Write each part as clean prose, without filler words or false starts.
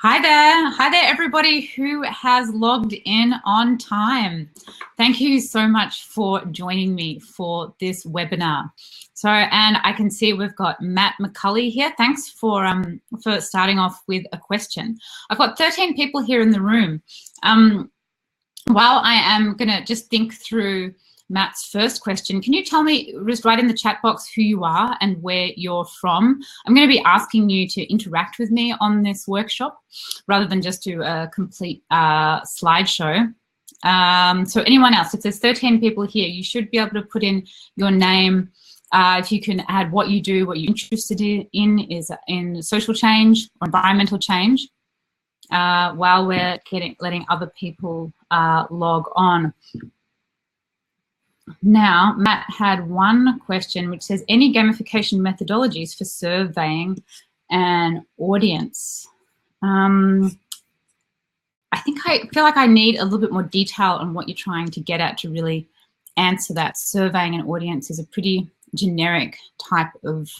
Hi there. Hi there, everybody who has logged in on time. Thank you so much for joining me for this webinar. So, and I can see we've got Matt McCulley here. Thanks for starting off with a question. I've got 13 people here in the room. While I am going to just think through Matt's first question, can you tell me, just write in the chat box who you are and where you're from? I'm going to be asking you to interact with me on this workshop rather than just do a complete slideshow. So anyone else, if there's 13 people here, you should be able to put in your name. If you can add what you do, what you're interested in is in social change or environmental change, while we're letting other people log on. Now, Matt had one question which says, any gamification methodologies for surveying an audience? I feel like I need a little bit more detail on what you're trying to get at to really answer that. Surveying an audience is a pretty generic type of,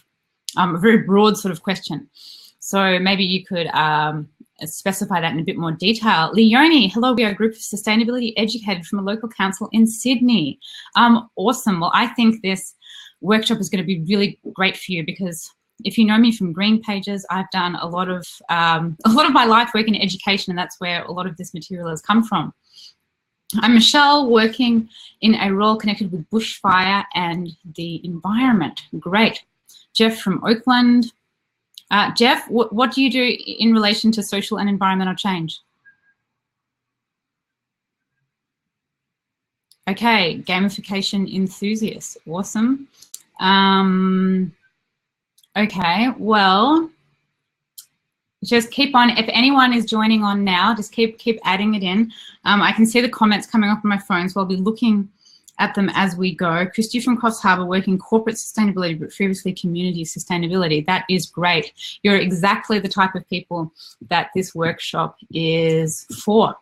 a very broad sort of question. So maybe you could specify that in a bit more detail. Leonie, hello, we are a group of sustainability educators from a local council in Sydney. Awesome. Well, I think this workshop is going to be really great for you because if you know me from GREENPAGES, I've done a lot of my life work in education, and that's where a lot of this material has come from. I'm Michelle, working in a role connected with bushfire and the environment. Great. Jeff from Oakland. Jeff, what do you do in relation to social and environmental change? Okay, gamification enthusiast, awesome. Okay, well, just keep on. If anyone is joining on now, just keep adding it in. I can see the comments coming up on my phone, so I'll be looking at them as we go. Christy from Coffs Harbour, working corporate sustainability, but previously community sustainability. That is great. You're exactly the type of people that this workshop is for.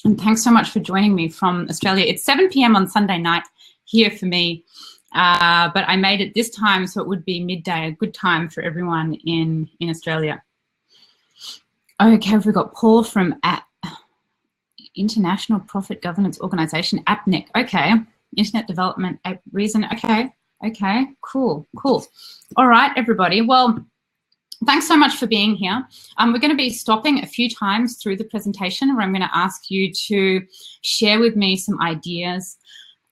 And thanks so much for joining me from Australia. It's 7 p.m. on Sunday night here for me, but I made it this time, so it would be midday, a good time for everyone in Australia. Okay, we've got Paul from International Profit Governance Organization, APNIC. Okay. Internet Development Reason. Okay, cool. All right, everybody. Well, thanks so much for being here. We're going to be stopping a few times through the presentation where I'm going to ask you to share with me some ideas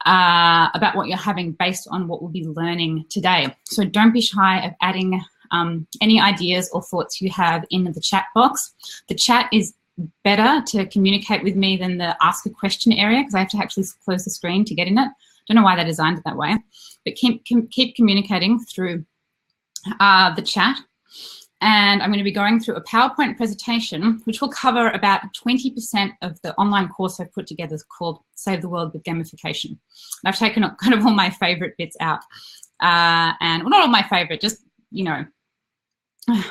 about what you're having based on what we'll be learning today. So don't be shy of adding any ideas or thoughts you have in the chat box. The chat is better to communicate with me than the ask a question area because I have to actually close the screen to get in it. Don't know why they designed it that way, but keep communicating through the chat. And I'm going to be going through a PowerPoint presentation which will cover about 20% of the online course I've put together called Save the World with Gamification. And I've taken kind of all my favorite bits out. And well, not all my favorite, just, you know,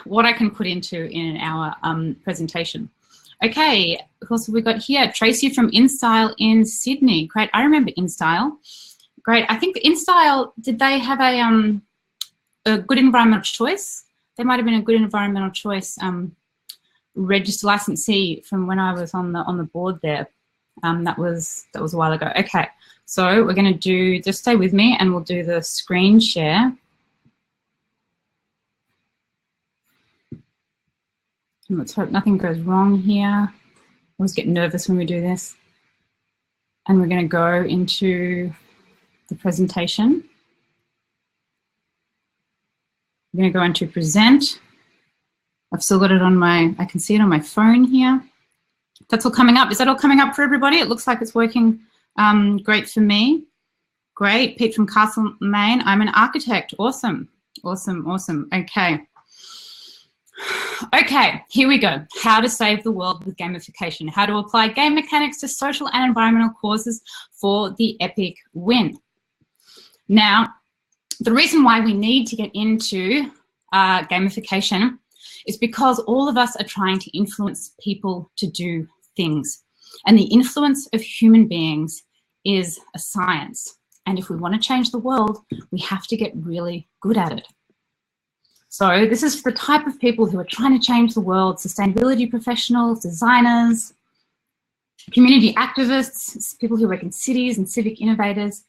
what I can put into in our presentation. Okay, of course we got here Tracy from InStyle in Sydney. Great, I remember InStyle. Great, I think InStyle, did they have a good environmental choice? They might have been a good environmental choice registered licensee from when I was on the board there. That was a while ago. Okay, so we're going to do, just stay with me and we'll do the screen share. Let's hope nothing goes wrong here. I always get nervous when we do this. And we're going to go into the presentation. I'm going to go into present. I've still got it on I can see it on my phone here. That's all coming up. Is that all coming up for everybody? It looks like it's working great for me. Great. Pete from Castlemaine. I'm an architect. Awesome. Okay. Okay, here we go. How to save the world with gamification. How to apply game mechanics to social and environmental causes for the epic win. Now, the reason why we need to get into gamification is because all of us are trying to influence people to do things. And the influence of human beings is a science. And if we want to change the world, we have to get really good at it. So this is for the type of people who are trying to change the world: sustainability professionals, designers, community activists, people who work in cities and civic innovators,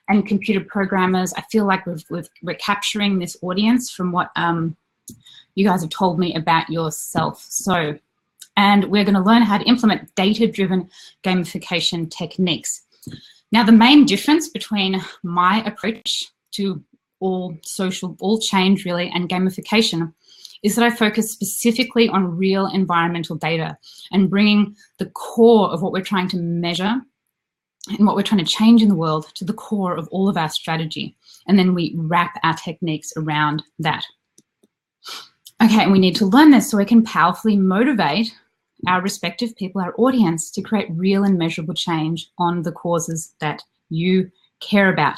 and computer programmers. I feel like we're capturing this audience from what you guys have told me about yourself. So, and we're going to learn how to implement data-driven gamification techniques. Now, the main difference between my approach to all change really, and gamification is that I focus specifically on real environmental data and bringing the core of what we're trying to measure and what we're trying to change in the world to the core of all of our strategy. And then we wrap our techniques around that. Okay, and we need to learn this so we can powerfully motivate our respective people, our audience, to create real and measurable change on the causes that you care about.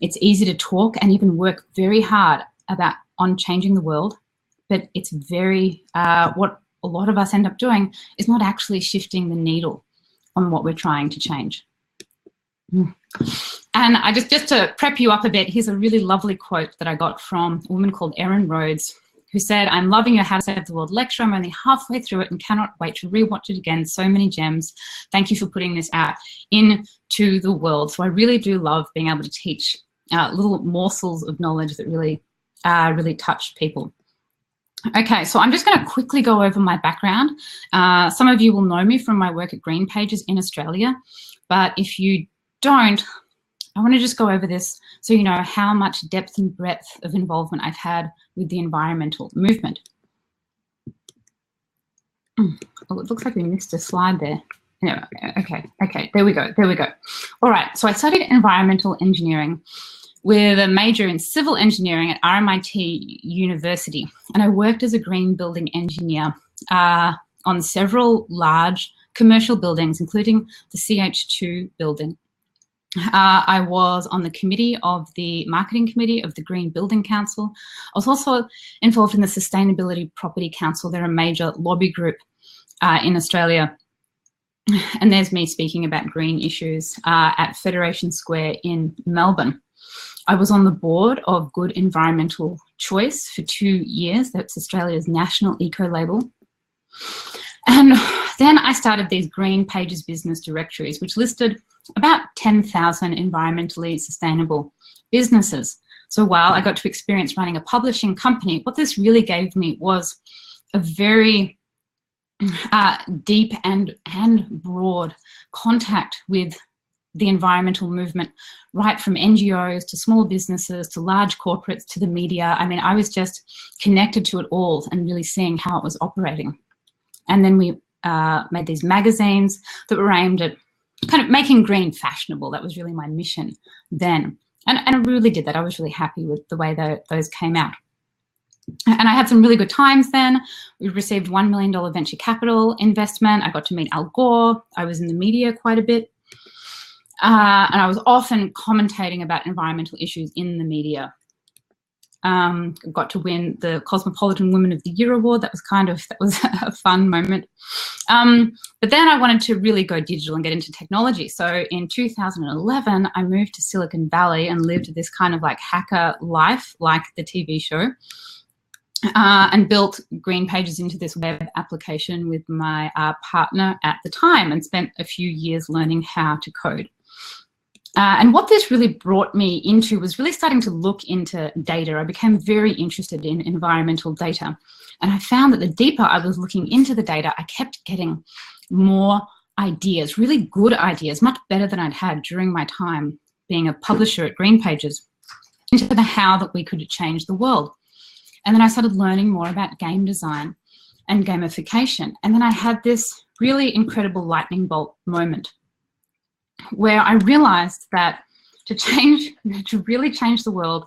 It's easy to talk and even work very hard on changing the world, but it's very, what a lot of us end up doing is not actually shifting the needle on what we're trying to change. And I just to prep you up a bit, here's a really lovely quote that I got from a woman called Erin Rhodes, who said, "I'm loving your How to Save the World lecture. I'm only halfway through it and cannot wait to rewatch it again. So many gems. Thank you for putting this out into the world." So I really do love being able to teach little morsels of knowledge that really, really touch people. Okay, so I'm just going to quickly go over my background. Some of you will know me from my work at GreenPages in Australia, but if you don't, I want to just go over this so you know how much depth and breadth of involvement I've had with the environmental movement. Oh, it looks like we missed a slide there. No, okay, there we go. All right, so I studied environmental engineering with a major in civil engineering at RMIT University, and I worked as a green building engineer on several large commercial buildings, including the CH2 building. I was on the committee of the marketing committee of the Green Building Council. I was also involved in the Sustainability Property Council. They're a major lobby group in Australia. And there's me speaking about green issues at Federation Square in Melbourne. I was on the board of Good Environmental Choice for 2 years. That's Australia's national eco-label. And then I started these GreenPages business directories, which listed about 10,000 environmentally sustainable businesses. So while I got to experience running a publishing company, what this really gave me was a very deep and broad contact with the environmental movement, right from NGOs to small businesses to large corporates to the media. I mean, I was just connected to it all and really seeing how it was operating. And then we made these magazines that were aimed at kind of making green fashionable. That was really my mission then. And I really did that. I was really happy with the way those came out. And I had some really good times then. We received $1 million venture capital investment. I got to meet Al Gore. I was in the media quite a bit. And I was often commentating about environmental issues in the media. Got to win the Cosmopolitan Women of the Year award. That was a fun moment. But then I wanted to really go digital and get into technology. So in 2011, I moved to Silicon Valley and lived this kind of like hacker life, like the TV show, and built GreenPages into this web application with my partner at the time, and spent a few years learning how to code. And what this really brought me into was really starting to look into data. I became very interested in environmental data. And I found that the deeper I was looking into the data, I kept getting more ideas, really good ideas, much better than I'd had during my time being a publisher at GreenPages, into the how that we could change the world. And then I started learning more about game design and gamification. And then I had this really incredible lightning bolt moment where I realized that to really change the world,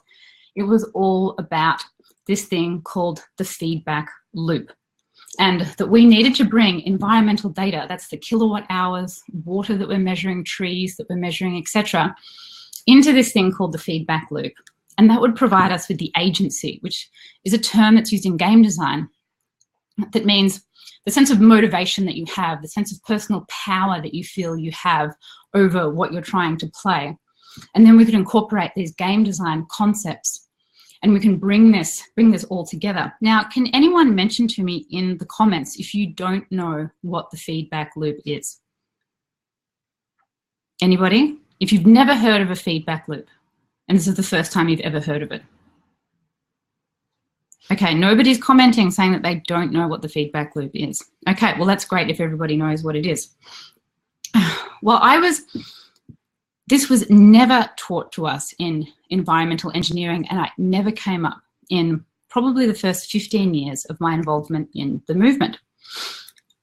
it was all about this thing called the feedback loop. And that we needed to bring environmental data, that's the kilowatt hours, water that we're measuring, trees that we're measuring, etc., into this thing called the feedback loop. And that would provide us with the agency, which is a term that's used in game design. That means the sense of motivation that you have, the sense of personal power that you feel you have over what you're trying to play. And then we could incorporate these game design concepts and we can bring this all together. Now, can anyone mention to me in the comments if you don't know what the feedback loop is? Anybody? If you've never heard of a feedback loop, and this is the first time you've ever heard of it. Okay, nobody's commenting saying that they don't know what the feedback loop is. Okay, well, that's great if everybody knows what it is. Well, this was never taught to us in environmental engineering, and it never came up in probably the first 15 years of my involvement in the movement.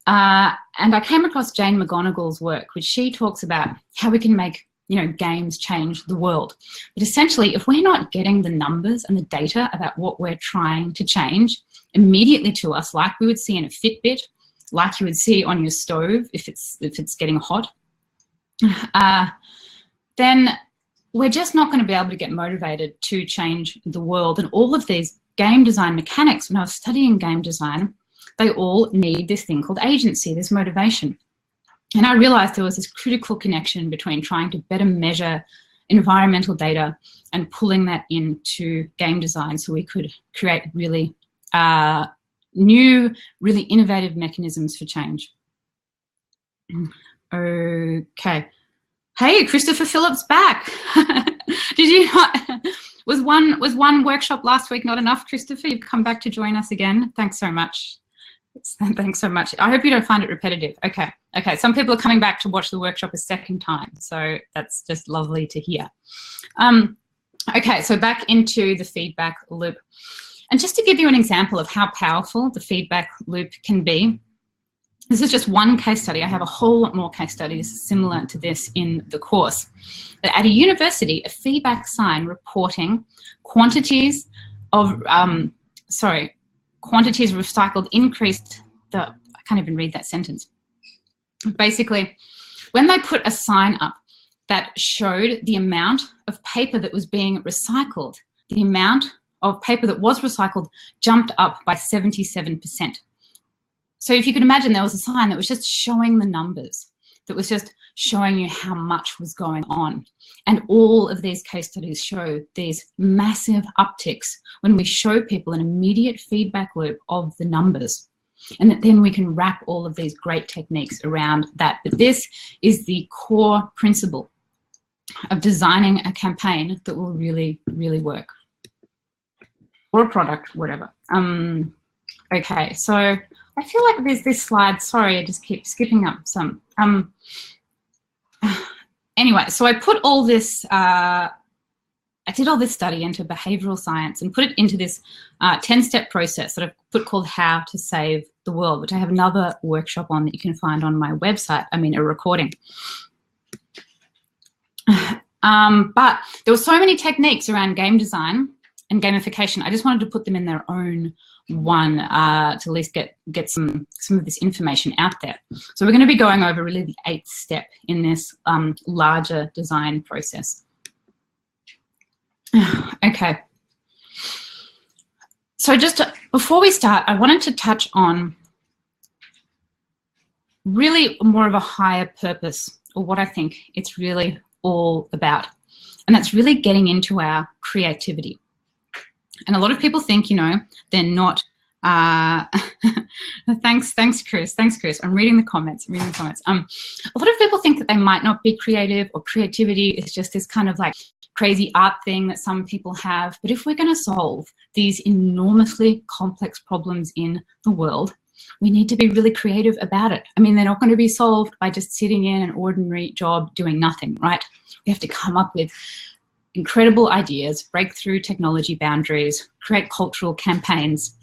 And I came across Jane McGonigal's work, which she talks about how we can make, games change the world. But essentially, if we're not getting the numbers and the data about what we're trying to change immediately to us, like we would see in a Fitbit, like you would see on your stove if it's getting hot, then we're just not going to be able to get motivated to change the world. And all of these game design mechanics, when I was studying game design, they all need this thing called agency, this motivation. And I realized there was this critical connection between trying to better measure environmental data and pulling that into game design so we could create really new, really innovative mechanisms for change. Okay. Hey, Christopher Phillips back. Did you not? Was one workshop last week not enough, Christopher? You've come back to join us again. Thanks so much. Thanks so much. I hope you don't find it repetitive. Okay. Okay. Some people are coming back to watch the workshop a second time, so that's just lovely to hear. Okay, so back into the feedback loop. And just to give you an example of how powerful the feedback loop can be, this is just one case study. I have a whole lot more case studies similar to this in the course. But at a university, a feedback sign reporting quantities of, quantities recycled increased I can't even read that sentence. Basically, when they put a sign up that showed the amount of paper that was being recycled, the amount of paper that was recycled jumped up by 77%. So if you could imagine, there was a sign that was just showing the numbers, that was just showing you how much was going on. And all of these case studies show these massive upticks when we show people an immediate feedback loop of the numbers. And that then we can wrap all of these great techniques around that. But this is the core principle of designing a campaign that will really, really work. Or a product, whatever. Okay, so I feel like there's this slide. Sorry, I just keep skipping up some. Anyway, so I put all this, I did all this study into behavioral science and put it into this 10-step process that I've put called How to Save the World, which I have another workshop on that you can find on my website, a recording. But there were so many techniques around game design and gamification. I just wanted to put them in their own one to at least get some of this information out there. So we're going to be going over really the 8th step in this larger design process. Okay. So just before we start, I wanted to touch on really more of a higher purpose, or what I think it's really all about. And that's really getting into our creativity. And a lot of people think, they're not, thanks, Chris. Thanks, Chris. I'm reading the comments. A lot of people think that they might not be creative, or creativity is just this kind of like crazy art thing that some people have. But if we're going to solve these enormously complex problems in the world, we need to be really creative about it. They're not going to be solved by just sitting in an ordinary job doing nothing, right? We have to come up with incredible ideas, break through technology boundaries, create cultural campaigns.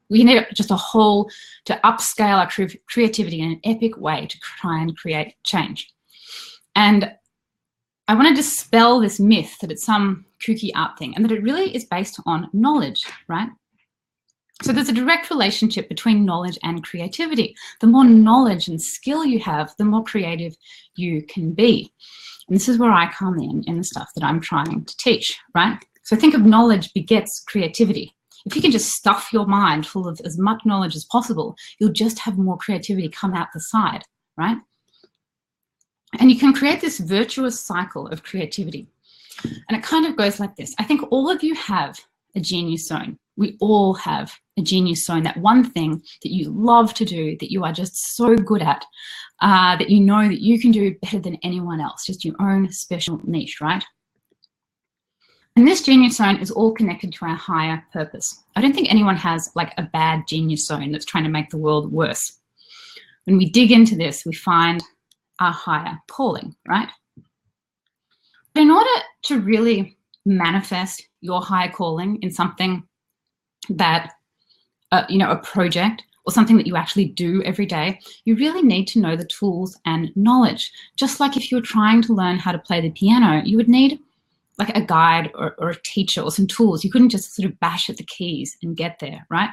We need just to upscale our creativity in an epic way to try and create change. And I want to dispel this myth that it's some kooky art thing, and that it really is based on knowledge, right? So there's a direct relationship between knowledge and creativity. The more knowledge and skill you have, the more creative you can be. And this is where I come in the stuff that I'm trying to teach, right? So think of knowledge begets creativity. If you can just stuff your mind full of as much knowledge as possible, you'll just have more creativity come out the side, right? And you can create this virtuous cycle of creativity. And it kind of goes like this. I think all of you have a genius zone. We all have a genius zone, that one thing that you love to do, that you are just so good at, that you know that you can do better than anyone else, just your own special niche, right? And this genius zone is all connected to our higher purpose. I don't think anyone has like a bad genius zone that's trying to make the world worse. When we dig into this, we find our higher calling, right? But in order to really manifest your higher calling in something that, you know, a project or something that you actually do every day, you really need to know the tools and knowledge. Just like if you were trying to learn how to play the piano, you would need like a guide or a teacher or some tools. You couldn't just sort of bash at the keys and get there, right?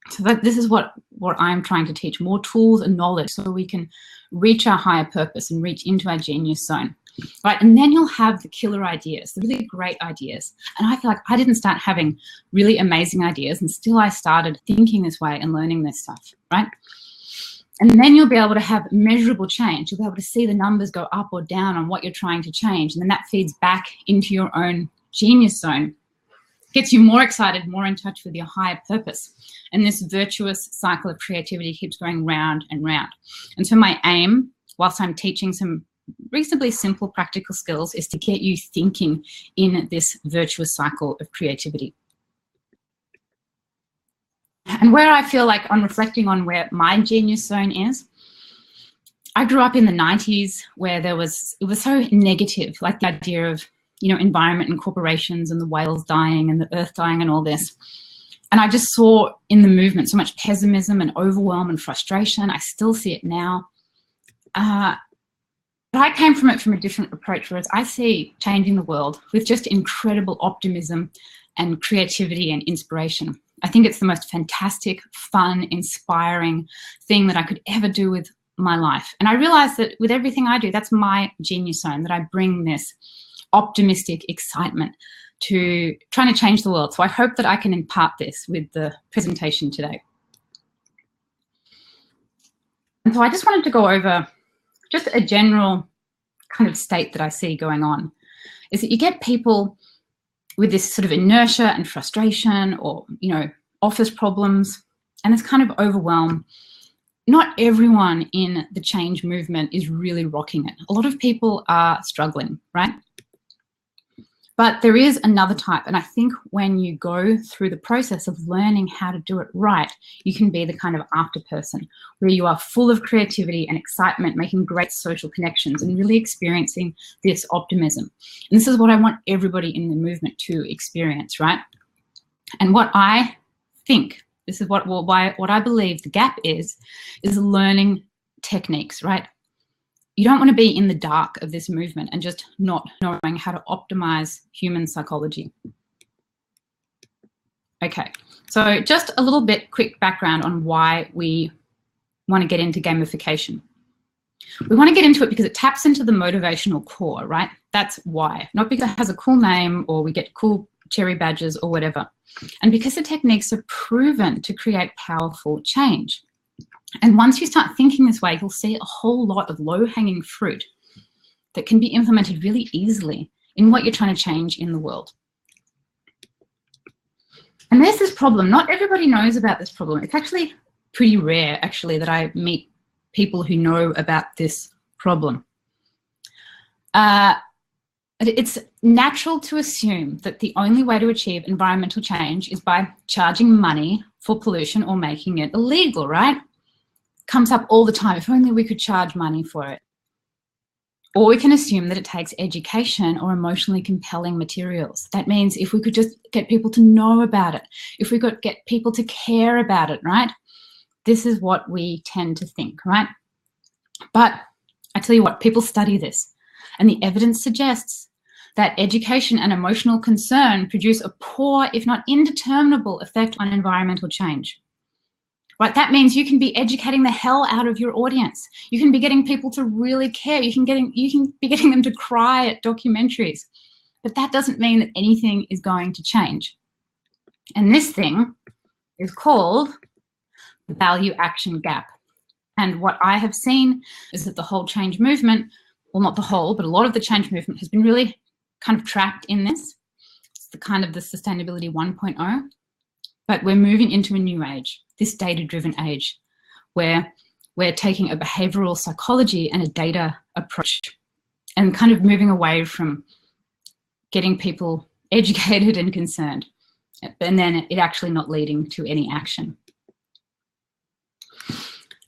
So this is what I'm trying to teach, more tools and knowledge so we can reach our higher purpose and reach into our genius zone, right? And then you'll have the killer ideas, the really great ideas. And I feel like I didn't start having really amazing ideas until I started thinking this way and learning this stuff, right? And then you'll be able to have measurable change. You'll be able to see the numbers go up or down on what you're trying to change. And then that feeds back into your own genius zone. Gets you more excited, more in touch with your higher purpose. And this virtuous cycle of creativity keeps going round and round. And so my aim, whilst I'm teaching some reasonably simple practical skills, is to get you thinking in this virtuous cycle of creativity. And where I feel like, on reflecting on where my genius zone is, I grew up in the 90s where it was so negative, like the idea of, you know, environment and corporations and the whales dying and the earth dying and all this. And I just saw in the movement so much pessimism and overwhelm and frustration. I still see it now. But I came from it from a different approach, whereas I see changing the world with just incredible optimism and creativity and inspiration. I think it's the most fantastic, fun, inspiring thing that I could ever do with my life. And I realized that with everything I do, that's my genius zone, that I bring this optimistic excitement to trying to change the world. So I hope that I can impart this with the presentation today. And so I just wanted to go over just a general kind of state that I see going on, is that you get people with this sort of inertia and frustration, or, you know, office problems, and this kind of overwhelm. Not everyone in the change movement is really rocking it. A lot of people are struggling, right? But there is another type, and I think when you go through the process of learning how to do it right, you can be the kind of after person where you are full of creativity and excitement, making great social connections and really experiencing this optimism. And this is what I want everybody in the movement to experience, right? And what I think, this is what I believe the gap is learning techniques, right? You don't want to be in the dark of this movement and just not knowing how to optimize human psychology. Okay, so just a little bit quick background on why we want to get into gamification. We want to get into it because it taps into the motivational core, right? That's why, not because it has a cool name or we get cool cherry badges or whatever. And because the techniques are proven to create powerful change. And once you start thinking this way, you'll see a whole lot of low-hanging fruit that can be implemented really easily in what you're trying to change in the world. And there's this problem. Not everybody knows about this problem. It's actually pretty rare, actually, that I meet people who know about this problem. It's natural to assume that the only way to achieve environmental change is by charging money for pollution or making it illegal, right? Comes up all the time. If only we could charge money for it. Or we can assume that it takes education or emotionally compelling materials. That means if we could just get people to know about it, if we could get people to care about it, right? This is what we tend to think, right? But I tell you what, people study this, and the evidence suggests that education and emotional concern produce a poor, if not indeterminable, effect on environmental change. Right, that means you can be educating the hell out of your audience. You can be getting people to really care. You can be getting them to cry at documentaries. But that doesn't mean that anything is going to change. And this thing is called the value action gap. And what I have seen is that the whole change movement, well, not the whole, but a lot of the change movement has been really kind of trapped in this. the kind of the sustainability 1.0, but we're moving into a new age, this data-driven age, where we're taking a behavioral psychology and a data approach and kind of moving away from getting people educated and concerned, and then it actually not leading to any action.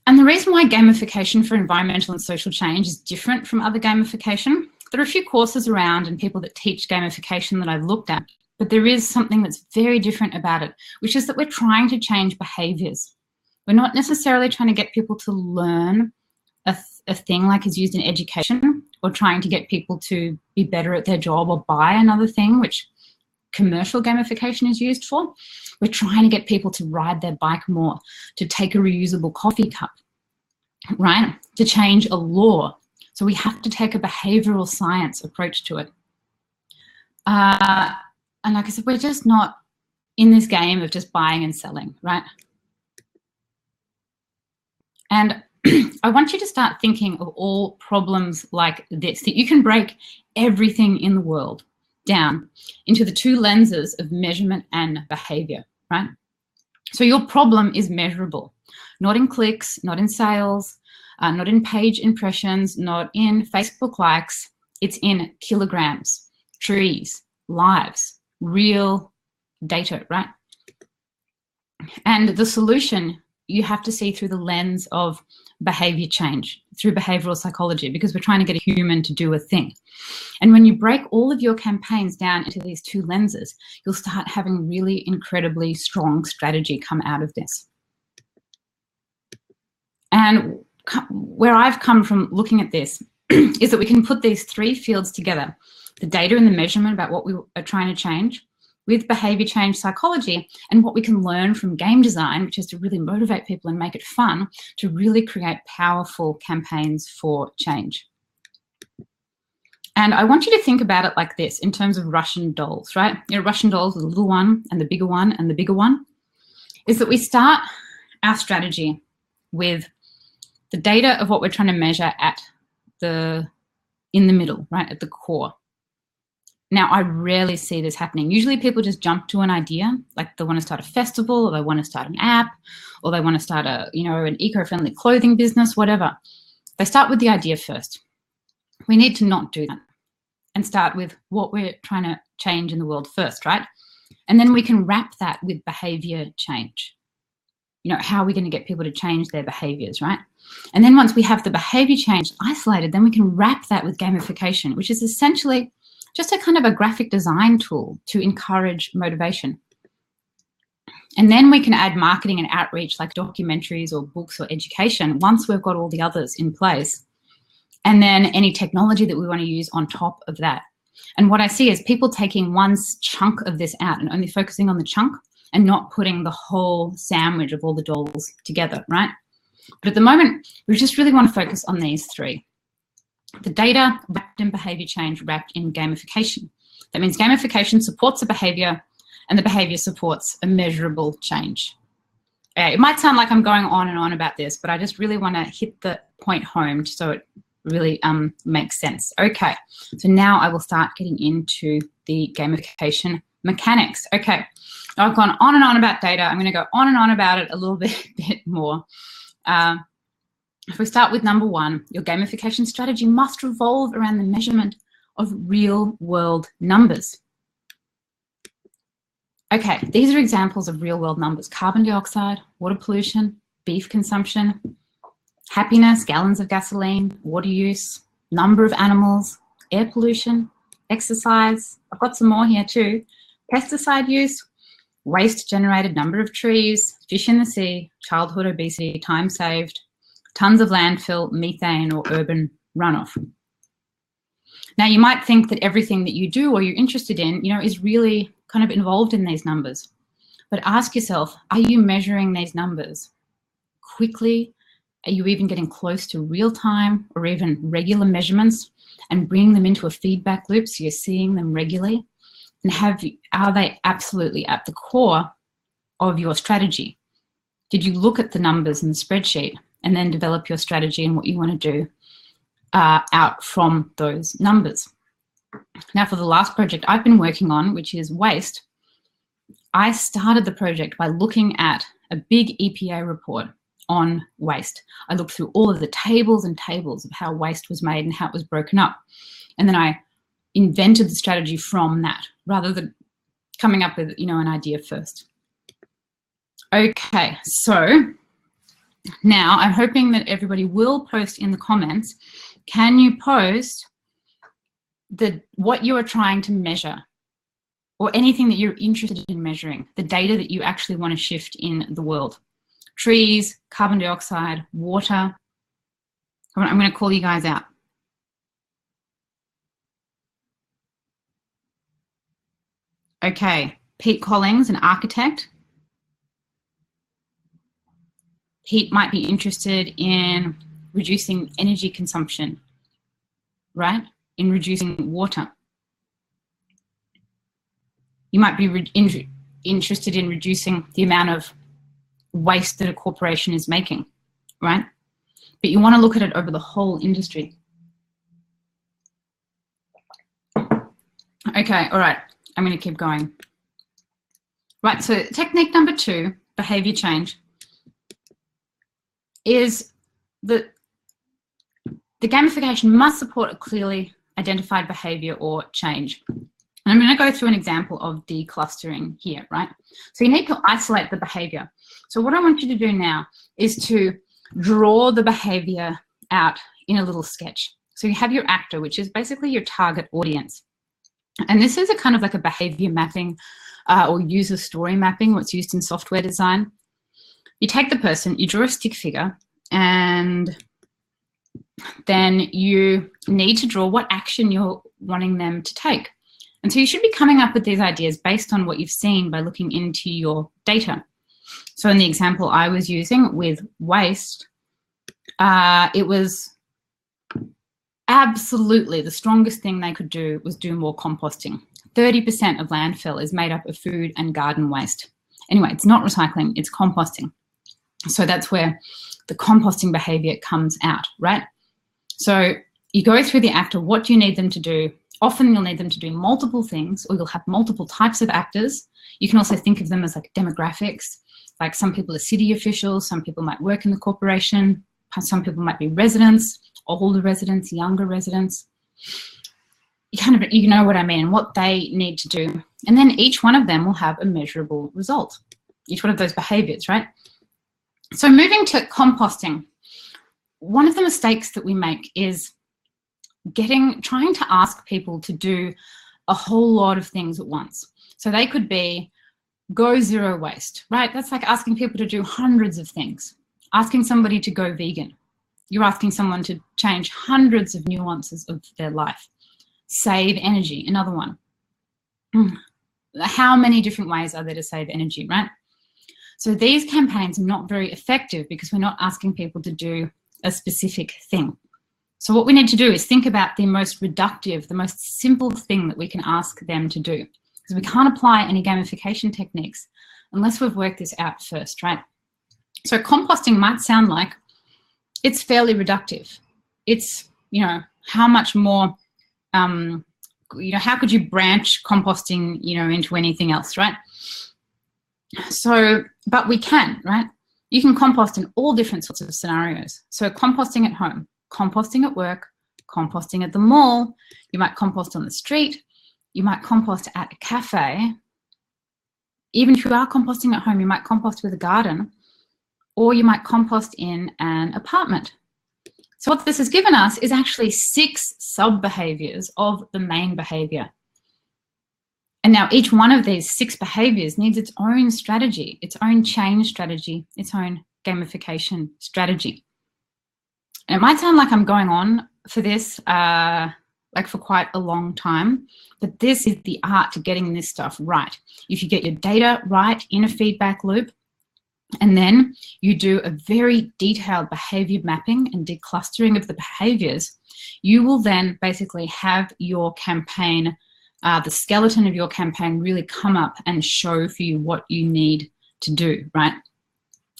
And the reason why gamification for environmental and social change is different from other gamification, there are a few courses around and people that teach gamification that I've looked at, but there is something that's very different about it, which is that we're trying to change behaviors. We're not necessarily trying to get people to learn a thing like is used in education, or trying to get people to be better at their job or buy another thing, which commercial gamification is used for. We're trying to get people to ride their bike more, to take a reusable coffee cup, right? To change a law. So we have to take a behavioral science approach to it. And like I said, we're just not in this game of just buying and selling, right? And I want you to start thinking of all problems like this, that you can break everything in the world down into the two lenses of measurement and behavior, right? So your problem is measurable, not in clicks, not in sales, not in page impressions, not in Facebook likes. It's in kilograms, trees, lives, real data, right? And the solution you have to see through the lens of behavior change, through behavioral psychology, because we're trying to get a human to do a thing. And when you break all of your campaigns down into these two lenses, you'll start having really incredibly strong strategy come out of this. And where I've come from looking at this is that we can put these three fields together, the data and the measurement about what we are trying to change, with behavior change psychology, and what we can learn from game design, which is to really motivate people and make it fun, to really create powerful campaigns for change. And I want you to think about it like this in terms of Russian dolls, right? You know, Russian dolls with the little one and the bigger one and the bigger one, is that we start our strategy with the data of what we're trying to measure in the middle, right, at the core. Now, I rarely see this happening. Usually people just jump to an idea, like they want to start a festival, or they want to start an app, or they want to start an eco-friendly clothing business, whatever. They start with the idea first. We need to not do that and start with what we're trying to change in the world first, right? And then we can wrap that with behavior change. You know, how are we going to get people to change their behaviors, right? And then once we have the behavior change isolated, then we can wrap that with gamification, which is essentially just a kind of a graphic design tool to encourage motivation. And then we can add marketing and outreach like documentaries or books or education once we've got all the others in place. And then any technology that we want to use on top of that. And what I see is people taking one chunk of this out and only focusing on the chunk and not putting the whole sandwich of all the dolls together, right? But at the moment, we just really want to focus on these three. The data wrapped in behavior change, wrapped in gamification. That means gamification supports a behavior and the behavior supports a measurable change. It might sound like I'm going on and on about this, but I just really want to hit the point home so it really makes sense. Okay, so now I will start getting into the gamification mechanics. Okay, I've gone on and on about data. I'm going to go on and on about it a little bit more. If we start with number one, your gamification strategy must revolve around the measurement of real world numbers. Okay, these are examples of real world numbers: carbon dioxide, water pollution, beef consumption, happiness, gallons of gasoline, water use, number of animals, air pollution, exercise. I've got some more here too. Pesticide use, waste generated, number of trees, fish in the sea, childhood obesity, time saved, tons of landfill, methane, or urban runoff. Now, you might think that everything that you do or you're interested in, is really kind of involved in these numbers. But ask yourself, are you measuring these numbers quickly? Are you even getting close to real time or even regular measurements and bringing them into a feedback loop so you're seeing them regularly? And are they absolutely at the core of your strategy? Did you look at the numbers in the spreadsheet and then develop your strategy and what you want to do out from those numbers? Now for the last project I've been working on, which is waste, I started the project by looking at a big EPA report on waste. I looked through all of the tables and tables of how waste was made and how it was broken up. And then I invented the strategy from that rather than coming up with, an idea first. Okay, so now I'm hoping that everybody will post in the comments. Can you post what you are trying to measure, or anything that you're interested in measuring, the data that you actually want to shift in the world? Trees, carbon dioxide, water. I'm going to call you guys out. Okay, Pete Collings, an architect. Pete might be interested in reducing energy consumption, right? In reducing water. You might be interested in reducing the amount of waste that a corporation is making, right? But you want to look at it over the whole industry. Okay, all right, I'm going to keep going. Right, so technique number 2, behavior change, is that the gamification must support a clearly identified behavior or change. And I'm going to go through an example of declustering here, right? So you need to isolate the behavior. So what I want you to do now is to draw the behavior out in a little sketch. So you have your actor, which is basically your target audience. And this is a kind of like a behavior mapping or user story mapping, what's used in software design. You take the person, you draw a stick figure, and then you need to draw what action you're wanting them to take. And so you should be coming up with these ideas based on what you've seen by looking into your data. So in the example I was using with waste, it was absolutely the strongest thing they could do was do more composting. 30% of landfill is made up of food and garden waste. Anyway, it's not recycling, it's composting. So that's where the composting behavior comes out, right? So you go through the actor, what do you need them to do? Often you'll need them to do multiple things, or you'll have multiple types of actors. You can also think of them as like demographics. Like some people are city officials, some people might work in the corporation, some people might be residents, older residents, younger residents. You know what I mean, what they need to do. And then each one of them will have a measurable result, each one of those behaviors, right? So moving to composting, one of the mistakes that we make is trying to ask people to do a whole lot of things at once. So they could be go zero waste, right? That's like asking people to do hundreds of things. Asking somebody to go vegan. You're asking someone to change hundreds of nuances of their life. Save energy, another one. How many different ways are there to save energy, right? So these campaigns are not very effective because we're not asking people to do a specific thing. So what we need to do is think about the most reductive, the most simple thing that we can ask them to do. Because we can't apply any gamification techniques unless we've worked this out first, right? So composting might sound like it's fairly reductive. It's, how much more, how could you branch composting, into anything else, right? So, but we can, right? You can compost in all different sorts of scenarios. So composting at home, composting at work, composting at the mall, you might compost on the street, you might compost at a cafe. Even if you are composting at home, you might compost with a garden, or you might compost in an apartment. So what this has given us is actually 6 sub-behaviors of the main behavior. And now each one of these 6 behaviors needs its own strategy, its own change strategy, its own gamification strategy. And it might sound like I'm going on for this, like for quite a long time, but this is the art to getting this stuff right. If you get your data right in a feedback loop, and then you do a very detailed behavior mapping and declustering of the behaviors, you will then basically have your campaign, the skeleton of your campaign really come up and show for you what you need to do, right?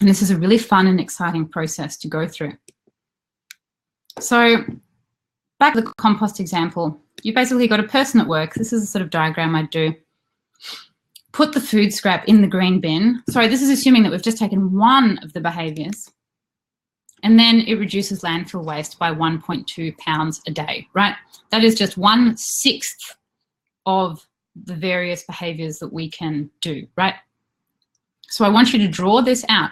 And this is a really fun and exciting process to go through. So back to the compost example, you basically got a person at work. This is a sort of diagram I'd do. Put the food scrap in the green bin. Sorry, this is assuming that we've just taken one of the behaviours. And then it reduces landfill waste by 1.2 pounds a day, right? That is just 1/6 of the various behaviours that we can do, right? So I want you to draw this out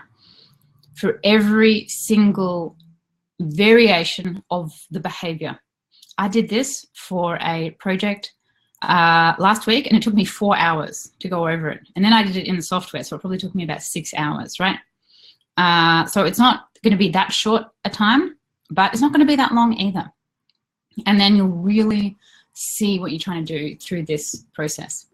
for every single variation of the behaviour. I did this for a project last week, and it took me 4 hours to go over it. And then I did it in the software, so it probably took me about 6 hours, right? So it's not going to be that short a time, but it's not going to be that long either. And then you'll really see what you're trying to do through this process.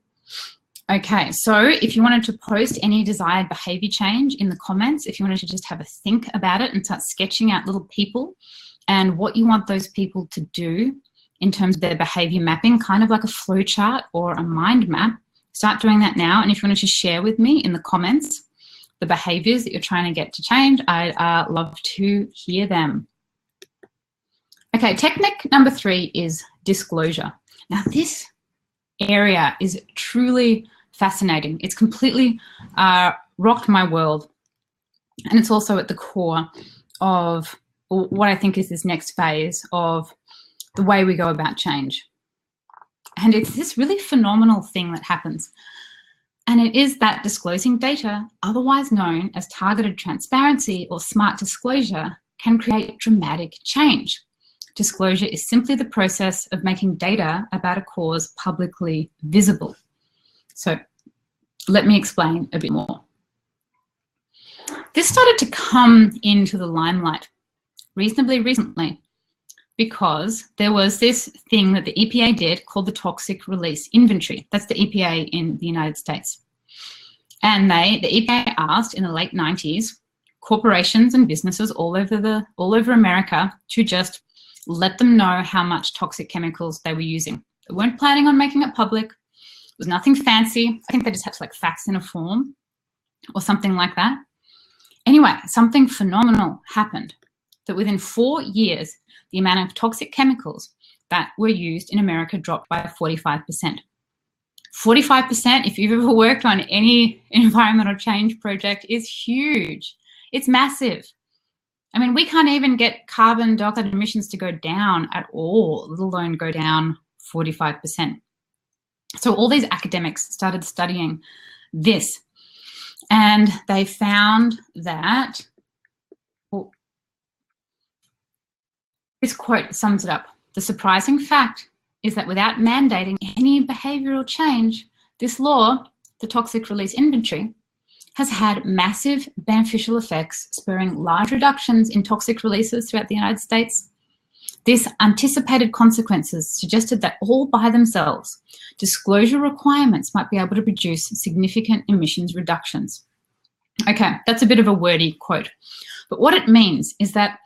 Okay, so if you wanted to post any desired behavior change in the comments, if you wanted to just have a think about it and start sketching out little people and what you want those people to do in terms of their behavior mapping, kind of like a flow chart or a mind map, start doing that now. And if you wanted to share with me in the comments the behaviors that you're trying to get to change, I'd love to hear them. Okay, technique number 3 is disclosure. Now this area is truly fascinating. It's completely rocked my world. And it's also at the core of what I think is this next phase of the way we go about change. And it's this really phenomenal thing that happens. And it is that disclosing data, otherwise known as targeted transparency or smart disclosure, can create dramatic change. Disclosure is simply the process of making data about a cause publicly visible. So let me explain a bit more. This started to come into the limelight reasonably recently because there was this thing that the EPA did called the Toxic Release Inventory. That's the EPA in the United States. And the EPA asked in the late 90s, corporations and businesses all over America to just let them know how much toxic chemicals they were using. They weren't planning on making it public. It was nothing fancy. I think they just had to like fax in a form or something like that. Anyway, something phenomenal happened that within 4 years, the amount of toxic chemicals that were used in America dropped by 45%. 45%, if you've ever worked on any environmental change project, is huge. It's massive. I mean, we can't even get carbon dioxide emissions to go down at all, let alone go down 45%. So all these academics started studying this, and they found that, well, this quote sums it up. The surprising fact is that without mandating any behavioral change, this law, the Toxic Release Inventory, has had massive beneficial effects, spurring large reductions in toxic releases throughout the United States. This anticipated consequences suggested that all by themselves, disclosure requirements might be able to produce significant emissions reductions. Okay, that's a bit of a wordy quote, but what it means is that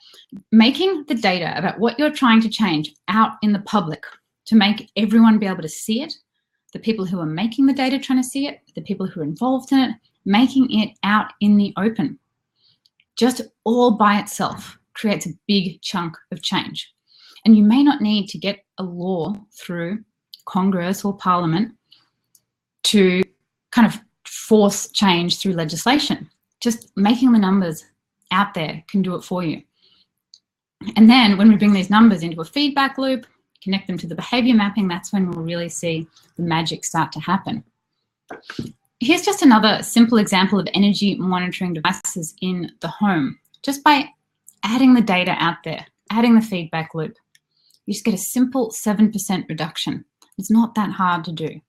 making the data about what you're trying to change out in the public to make everyone be able to see it, the people who are making the data trying to see it, the people who are involved in it, making it out in the open, just all by itself creates a big chunk of change. And you may not need to get a law through Congress or Parliament to kind of force change through legislation. Just making the numbers out there can do it for you. And then when we bring these numbers into a feedback loop, connect them to the behavior mapping, that's when we'll really see the magic start to happen. Here's just another simple example of energy monitoring devices in the home. Just by adding the data out there, adding the feedback loop, you just get a simple 7% reduction. It's not that hard to do.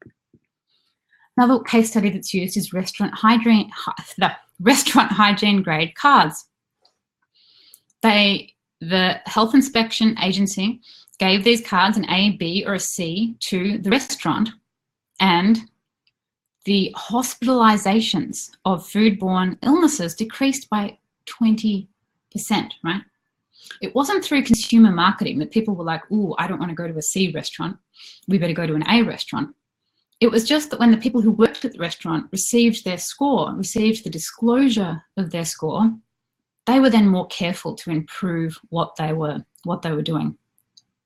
Another case study that's used is restaurant hygiene grade cards. The health inspection agency gave these cards an A, B, or a C to the restaurant, and the hospitalizations of foodborne illnesses decreased by 20%, right? It wasn't through consumer marketing that people were like, ooh, I don't want to go to a C restaurant. We better go to an A restaurant. It was just that when the people who worked at the restaurant received their score, received the disclosure of their score, they were then more careful to improve what they were doing.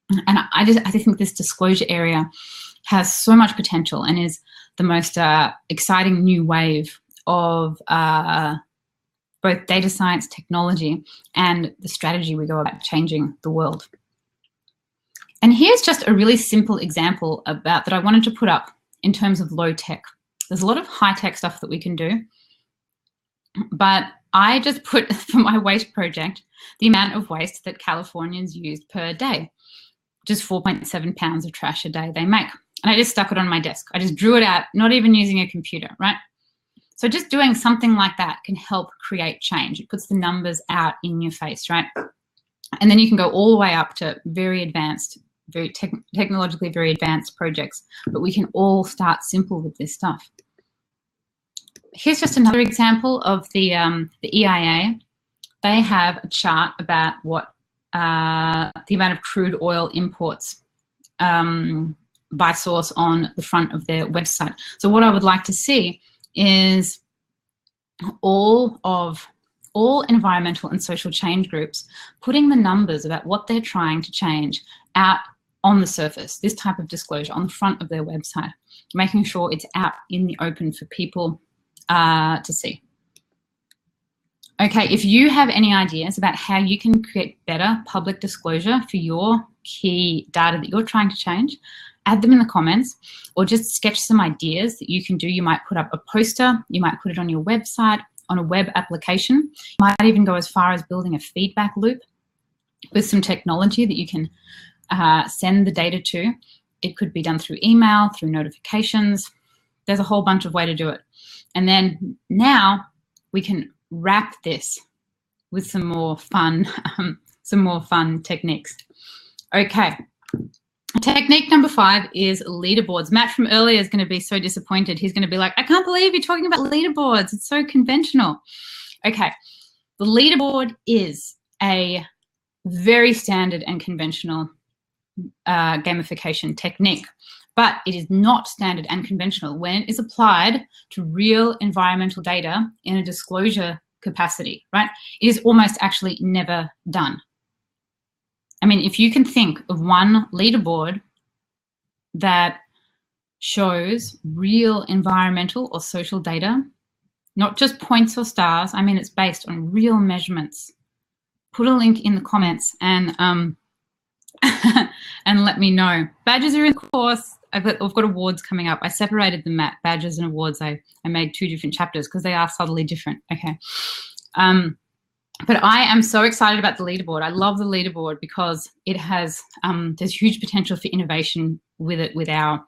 And I think this disclosure area has so much potential and is the most exciting new wave of both data science technology and the strategy we go about changing the world. And here's just a really simple example about that I wanted to put up in terms of low tech. There's a lot of high tech stuff that we can do, but I just put for my waste project the amount of waste that Californians use per day, just 4.7 pounds of trash a day they make. And I just stuck it on my desk. I just drew it out, not even using a computer, right? So just doing something like that can help create change. It puts the numbers out in your face, right? And then you can go all the way up to very advanced, very technologically very advanced projects. But we can all start simple with this stuff. Here's just another example of the EIA. They have a chart about what the amount of crude oil imports by source on the front of their website. So what I would like to see is all environmental and social change groups putting the numbers about what they're trying to change out on the surface, this type of disclosure on the front of their website, making sure it's out in the open for people to see. Okay, if you have any ideas about how you can create better public disclosure for your key data that you're trying to change, add them in the comments, or just sketch some ideas that you can do. You might put up a poster, you might put it on your website, on a web application. You might even go as far as building a feedback loop with some technology that you can send the data to. It could be done through email, through notifications. There's a whole bunch of ways to do it. And then now we can wrap this with some more fun techniques. Okay. Technique number 5 is leaderboards. Matt from earlier is going to be so disappointed. He's going to be like, I can't believe you're talking about leaderboards. It's so conventional. Okay. The leaderboard is a very standard and conventional gamification technique, but it is not standard and conventional when it is applied to real environmental data in a disclosure capacity, right? It is almost actually never done. I mean, if you can think of one leaderboard that shows real environmental or social data, not just points or stars, I mean, it's based on real measurements. Put a link in the comments and and let me know. Badges are in the course. I've got awards coming up. I separated them at badges and awards. I made 2 different chapters because they are subtly different. Okay. But I am so excited about the leaderboard. I love the leaderboard because it has, there's huge potential for innovation with it, with our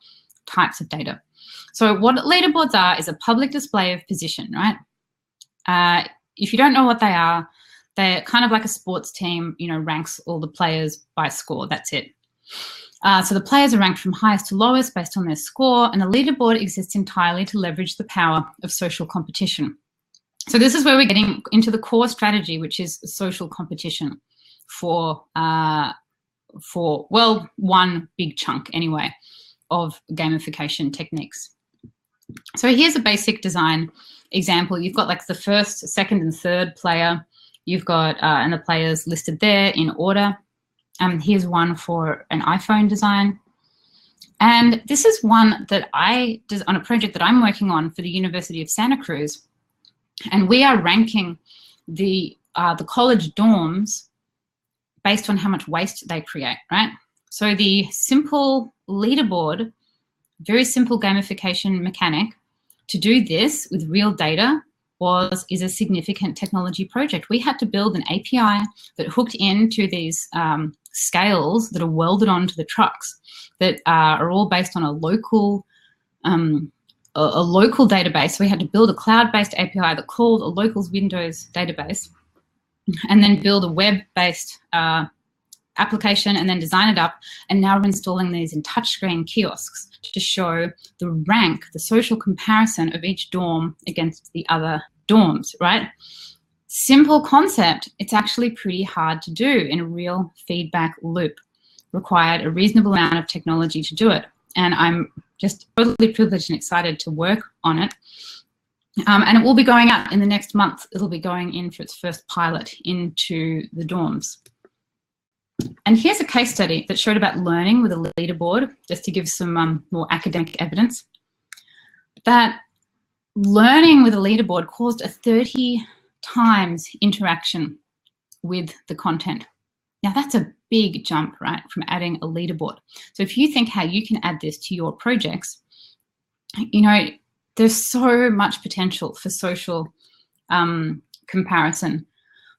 types of data. So what leaderboards are is a public display of position, right? If you don't know what they are, they're kind of like a sports team, you know, ranks all the players by score. That's it. So the players are ranked from highest to lowest based on their score, and the leaderboard exists entirely to leverage the power of social competition. So this is where we're getting into the core strategy, which is social competition for well, one big chunk anyway of gamification techniques. So here's a basic design example. You've got like the first, second, and third player. You've got, and the players listed there in order. Here's one for an iPhone design. And this is one that I did on a project that I'm working on for the University of Santa Cruz. And we are ranking the college dorms based on how much waste they create, right? So the simple leaderboard, very simple gamification mechanic to do this with real data is a significant technology project. We had to build an API that hooked into these scales that are welded onto the trucks that are all based on a local database. So we had to build a cloud-based API that called a locals Windows database and then build a web-based application and then design it up. And now we're installing these in touchscreen kiosks to show the rank, the social comparison of each dorm against the other dorms, right? Simple concept. It's actually pretty hard to do in a real feedback loop. Required a reasonable amount of technology to do it. And I'm just totally privileged and excited to work on it. And it will be going out in the next month. It'll be going in for its first pilot into the dorms. And here's a case study that showed about learning with a leaderboard, just to give some more academic evidence, that learning with a leaderboard caused a 30 times interaction with the content. Now that's a big jump, right, from adding a leaderboard. So if you think how you can add this to your projects, you know, there's so much potential for social comparison.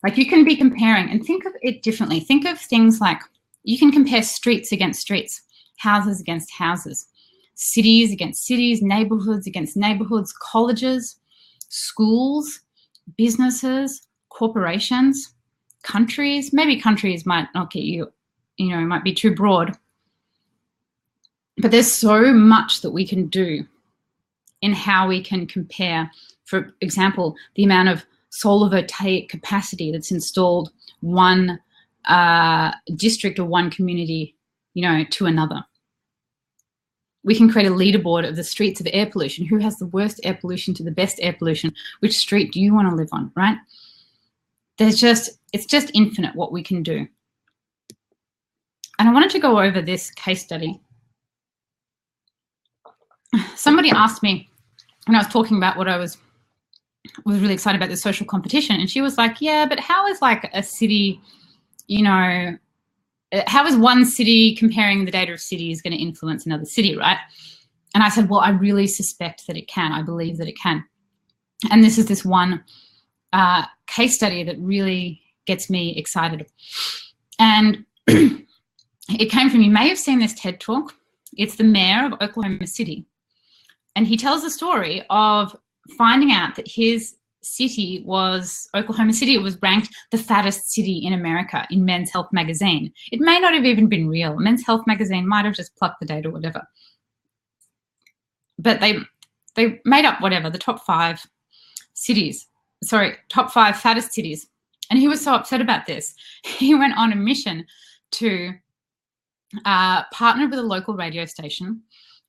Like you can be comparing, and think of it differently. Think of things like you can compare streets against streets, houses against houses, cities against cities, neighborhoods against neighborhoods, colleges, schools, businesses, corporations, countries. Maybe countries might not get you, you know, might be too broad. But there's so much that we can do in how we can compare, for example, the amount of solar voltaic capacity that's installed one district or one community, you know, to another. We can create a leaderboard of the streets of air pollution. Who has the worst air pollution to the best air pollution? Which street do you want to live on, right? It's just infinite what we can do. And I wanted to go over this case study. Somebody asked me when I was talking about what I was really excited about, this social competition, and she was like, yeah, but how is like a city, you know, how is one city comparing the data of cities going to influence another city, right? And I said, well, I really suspect that it can. I believe that it can. And this is this one case study that really gets me excited. And it came from, you may have seen this TED Talk. It's the mayor of Oklahoma City. And he tells the story of finding out that his city was, Oklahoma City, was ranked the fattest city in America in Men's Health magazine. It may not have even been real. Men's Health magazine might have just plucked the data or whatever. But they made up whatever, the top 5 cities, sorry, top 5 fattest cities. And he was so upset about this, he went on a mission to partner with a local radio station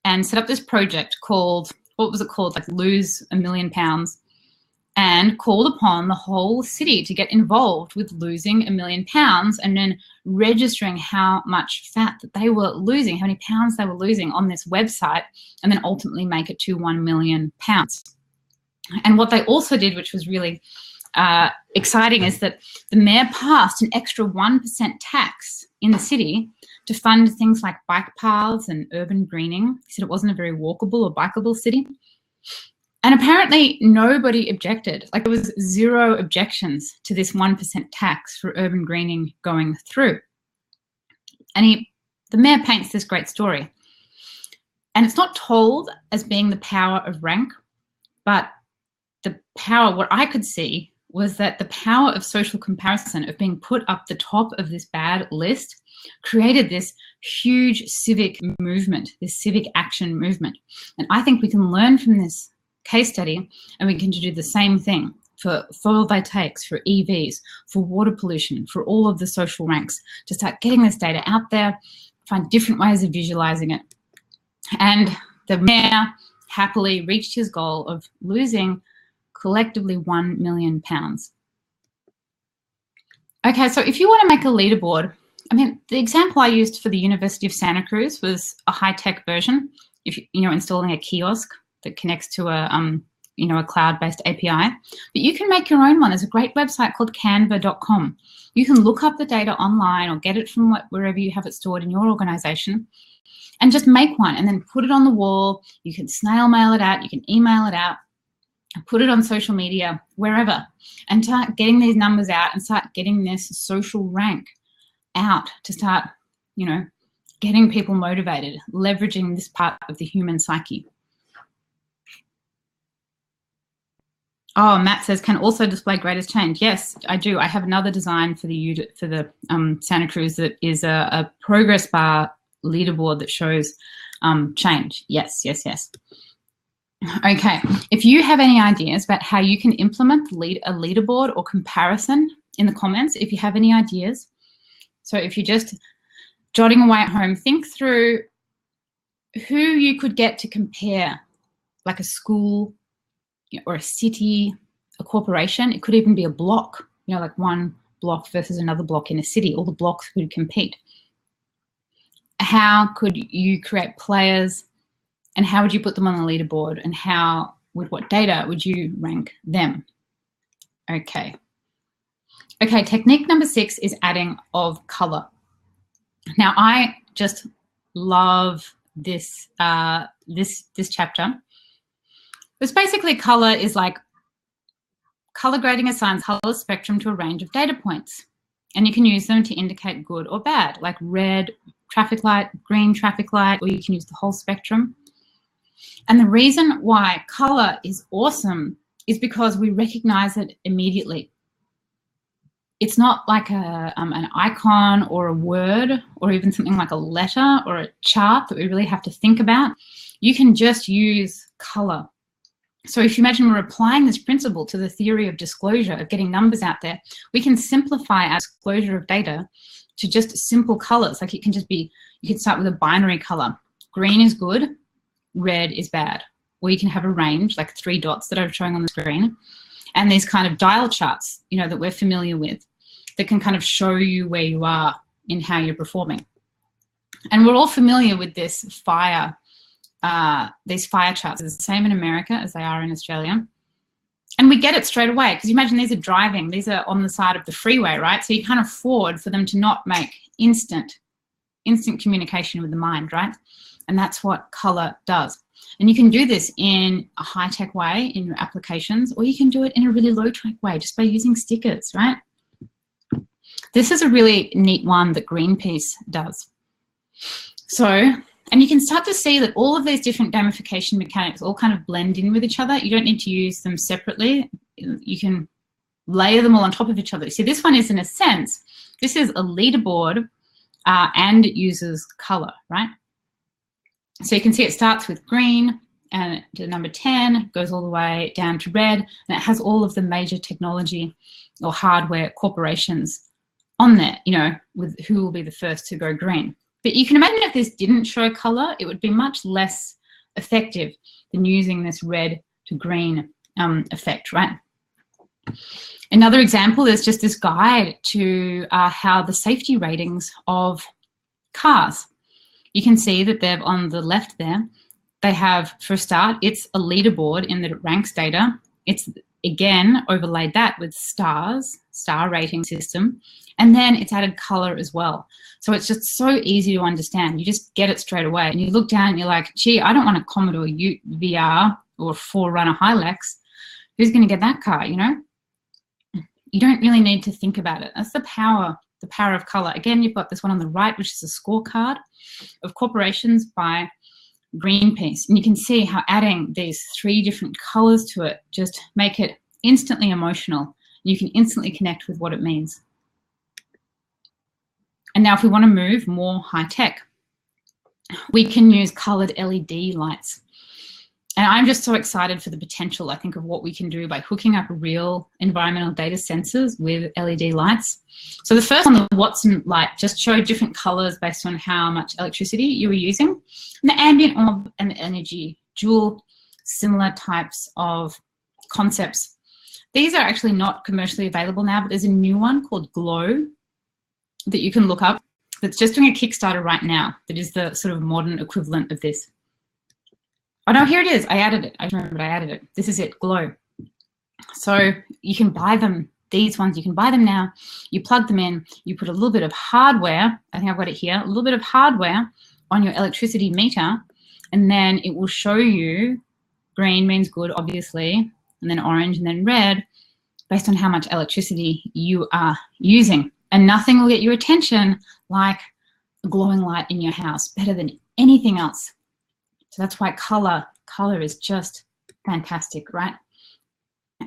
and set up this project called, what was it called? Like Lose £1 Million, and called upon the whole city to get involved with losing £1 million and then registering how much fat that they were losing, how many pounds they were losing on this website, and then ultimately make it to £1 million. And what they also did, which was really exciting, is that the mayor passed an extra 1% tax in the city to fund things like bike paths and urban greening. He said it wasn't a very walkable or bikeable city. And apparently nobody objected. Like there was 0 objections to this 1% tax for urban greening going through. And the mayor paints this great story. And it's not told as being the power of rank, but the power, what I could see was that the power of social comparison, of being put up the top of this bad list, created this huge civic movement, this civic action movement. And I think we can learn from this case study, and we can do the same thing for photovoltaics, for EVs, for water pollution, for all of the social ranks, to start getting this data out there, find different ways of visualizing it. And the mayor happily reached his goal of losing collectively £1 million. Okay, so if you want to make a leaderboard, I mean, the example I used for the University of Santa Cruz was a high-tech version. If you know, installing a kiosk that connects to a a cloud-based API. But you can make your own one. There's a great website called canva.com. You can look up the data online or get it from wherever you have it stored in your organization, and just make one and then put it on the wall. You can snail mail it out, you can email it out, put it on social media, wherever, and start getting these numbers out and start getting this social rank out to start, getting people motivated, leveraging this part of the human psyche. Oh, Matt says, can also display greatest change. Yes, I do. I have another design for the Santa Cruz that is a progress bar leaderboard that shows change. Yes, yes, yes. Okay, if you have any ideas about how you can implement a leaderboard or comparison in the comments, if you have any ideas. So if you're just jotting away at home, think through who you could get to compare, like a school or a city, a corporation. It could even be a block, like one block versus another block in a city. All the blocks would compete. How could you create players, and how would you put them on the leaderboard, and how, with what data would you rank them? Okay. Okay, technique number 6 is adding of color. Now, I just love this this chapter. This basically color is like color grading assigns color spectrum to a range of data points, and you can use them to indicate good or bad, like red traffic light, green traffic light, or you can use the whole spectrum. And the reason why color is awesome is because we recognize it immediately. It's not like an icon or a word or even something like a letter or a chart that we really have to think about. You can just use color. So if you imagine we're applying this principle to the theory of disclosure, of getting numbers out there, we can simplify our disclosure of data to just simple colors. Like it can just be, you can start with a binary color. Green is good, red is bad. Or you can have a range, like 3 dots that I'm showing on the screen, and these kind of dial charts, you know, that we're familiar with, that can kind of show you where you are in how you're performing. And we're all familiar with this fire, these fire charts. It's the same in America as they are in Australia. And we get it straight away, because you imagine these are driving, these are on the side of the freeway, right? So you can't afford for them to not make instant communication with the mind, right? And that's what color does. And you can do this in a high-tech way in your applications, or you can do it in a really low-tech way just by using stickers, right? This is a really neat one that Greenpeace does. So, and you can start to see that all of these different gamification mechanics all kind of blend in with each other. You don't need to use them separately. You can layer them all on top of each other. See, this one is, in a sense, this is a leaderboard and it uses color, right? So you can see it starts with green and to number 10, goes all the way down to red, and it has all of the major technology or hardware corporations on there, you know, with who will be the first to go green. But you can imagine if this didn't show color, it would be much less effective than using this red to green effect, right? Another example is just this guide to how the safety ratings of cars. You can see that they've on the left there, they have, for a start, it's a leaderboard in that it ranks data. It's, again, overlaid that with stars, star rating system, and then it's added color as well. So it's just so easy to understand. You just get it straight away. And you look down and you're like, gee, I don't want a Commodore VR or a 4Runner Hilux. Who's going to get that car, you know? You don't really need to think about it. That's the power of color. Again, you've got this one on the right, which is a scorecard of corporations by Greenpeace. And you can see how adding these 3 different colors to it just make it instantly emotional. You can instantly connect with what it means. And now if we want to move more high tech, we can use colored LED lights. And I'm just so excited for the potential, I think, of what we can do by hooking up real environmental data sensors with LED lights. So the first one, the Watson light, just showed different colors based on how much electricity you were using. And the ambient orb and the energy jewel, similar types of concepts. These are actually not commercially available now, but there's a new one called Glow that you can look up that's just doing a Kickstarter right now that is the sort of modern equivalent of this. Oh no, here it is. I added it. I remembered I added it. This is it, Glow. So you can buy them, these ones, you can buy them now. You plug them in, you put a little bit of hardware, I think I've got it here, a little bit of hardware on your electricity meter, and then it will show you, green means good, obviously, and then orange and then red, based on how much electricity you are using. And nothing will get your attention like a glowing light in your house, better than anything else. So that's why color is just fantastic, right?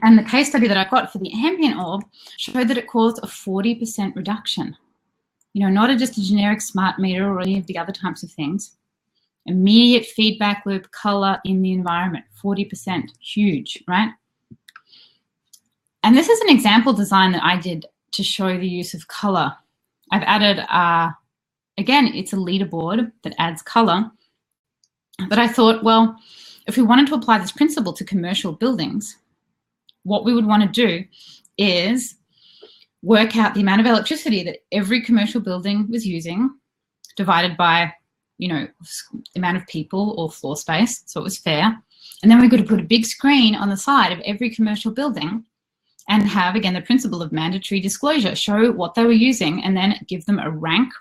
And the case study that I've got for the ambient orb showed that it caused a 40% reduction. You know, not just a generic smart meter or any of the other types of things. Immediate feedback loop, color in the environment, 40%, huge, right? And this is an example design that I did to show the use of color. I've added, again, it's a leaderboard that adds color. But I thought, well, if we wanted to apply this principle to commercial buildings, what we would want to do is work out the amount of electricity that every commercial building was using, divided by, you know, the amount of people or floor space, so it was fair. And then we've got to put a big screen on the side of every commercial building and have, again, the principle of mandatory disclosure, show what they were using and then give them a rank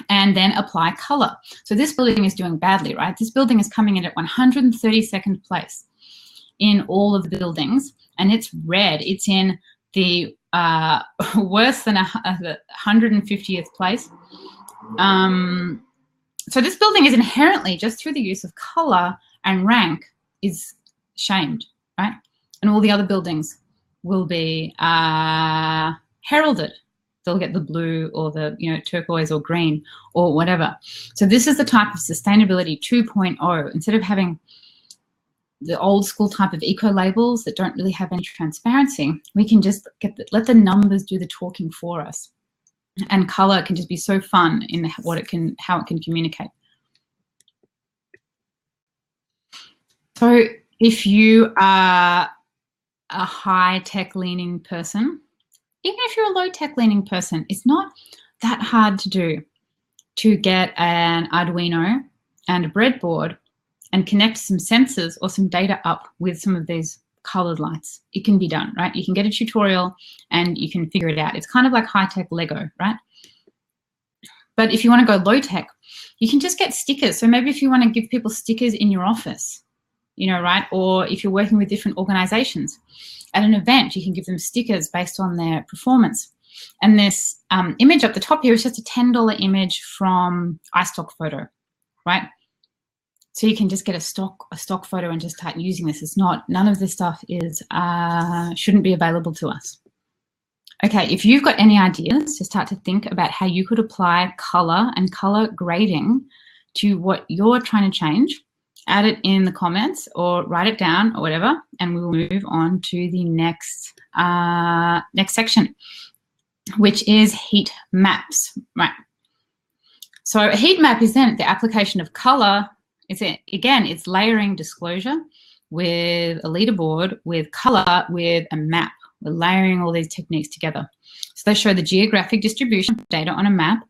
and then apply color. So this building is doing badly, right? This building is coming in at 132nd place in all of the buildings, and it's red. It's in the worse than the 150th place. So this building is inherently, just through the use of color and rank, is shamed, right? And all the other buildings will be heralded. They'll get the blue or the, you know, turquoise or green or whatever. So this is the type of sustainability 2.0. Instead of having the old school type of eco labels that don't really have any transparency, we can just let the numbers do the talking for us. And color can just be so fun in how it can communicate. So if you are a high tech leaning person, even if you're a low tech leaning person, it's not that hard to do, to get an Arduino and a breadboard and connect some sensors or some data up with some of these colored lights. It can be done, right? You can get a tutorial and you can figure it out. It's kind of like high-tech Lego, right? But if you want to go low-tech, you can just get stickers. So maybe if you want to give people stickers in your office, you know, right? Or if you're working with different organizations, at an event, you can give them stickers based on their performance. And this image up the top here is just a $10 image from iStock Photo, right? So you can just get a stock photo and just start using this. It's not, none of this stuff is, shouldn't be available to us. Okay, if you've got any ideas to start to think about how you could apply color and color grading to what you're trying to change, add it in the comments or write it down or whatever, and we will move on to the next section, which is heat maps, right? So a heat map is then the application of color. It's layering disclosure with a leaderboard, with color, with a map. We're layering all these techniques together. So they show the geographic distribution of data on a map.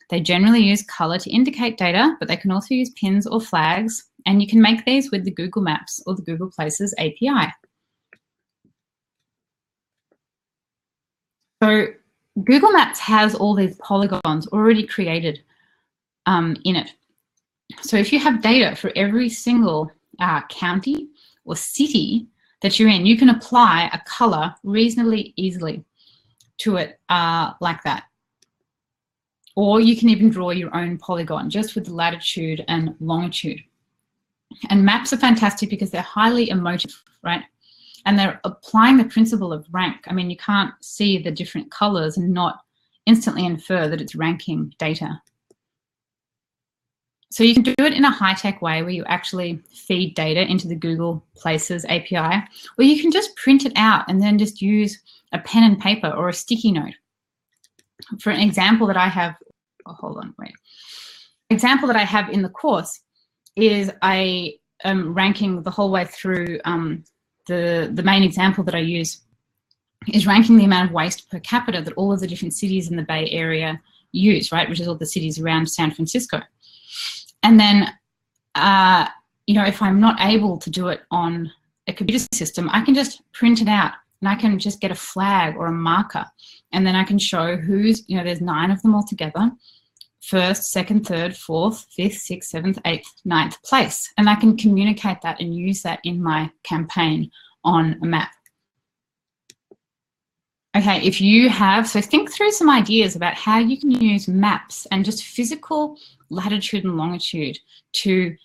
They generally use color to indicate data, but they can also use pins or flags. And you can make these with the Google Maps or the Google Places API. So Google Maps has all these polygons already created in it. So if you have data for every single county or city that you're in, you can apply a color reasonably easily to it like that. Or you can even draw your own polygon just with the latitude and longitude. And maps are fantastic because they're highly emotive, right? And they're applying the principle of rank. I mean, you can't see the different colors and not instantly infer that it's ranking data. So you can do it in a high-tech way where you actually feed data into the Google Places API, or you can just print it out and then just use a pen and paper or a sticky note. For an example that I have, example that I have in the course is I am ranking the whole way through. The main example that I use is ranking the amount of waste per capita that all of the different cities in the Bay Area use, right, which is all the cities around San Francisco. And then, you know, if I'm not able to do it on a computer system, I can just print it out and I can just get a flag or a marker. And then I can show who's, you know, there's 9 of them all together. 1st, 2nd, 3rd, 4th, 5th, 6th, 7th, 8th, 9th place. And I can communicate that and use that in my campaign on a map. Okay, if you have, so think through some ideas about how you can use maps and just physical latitude and longitude to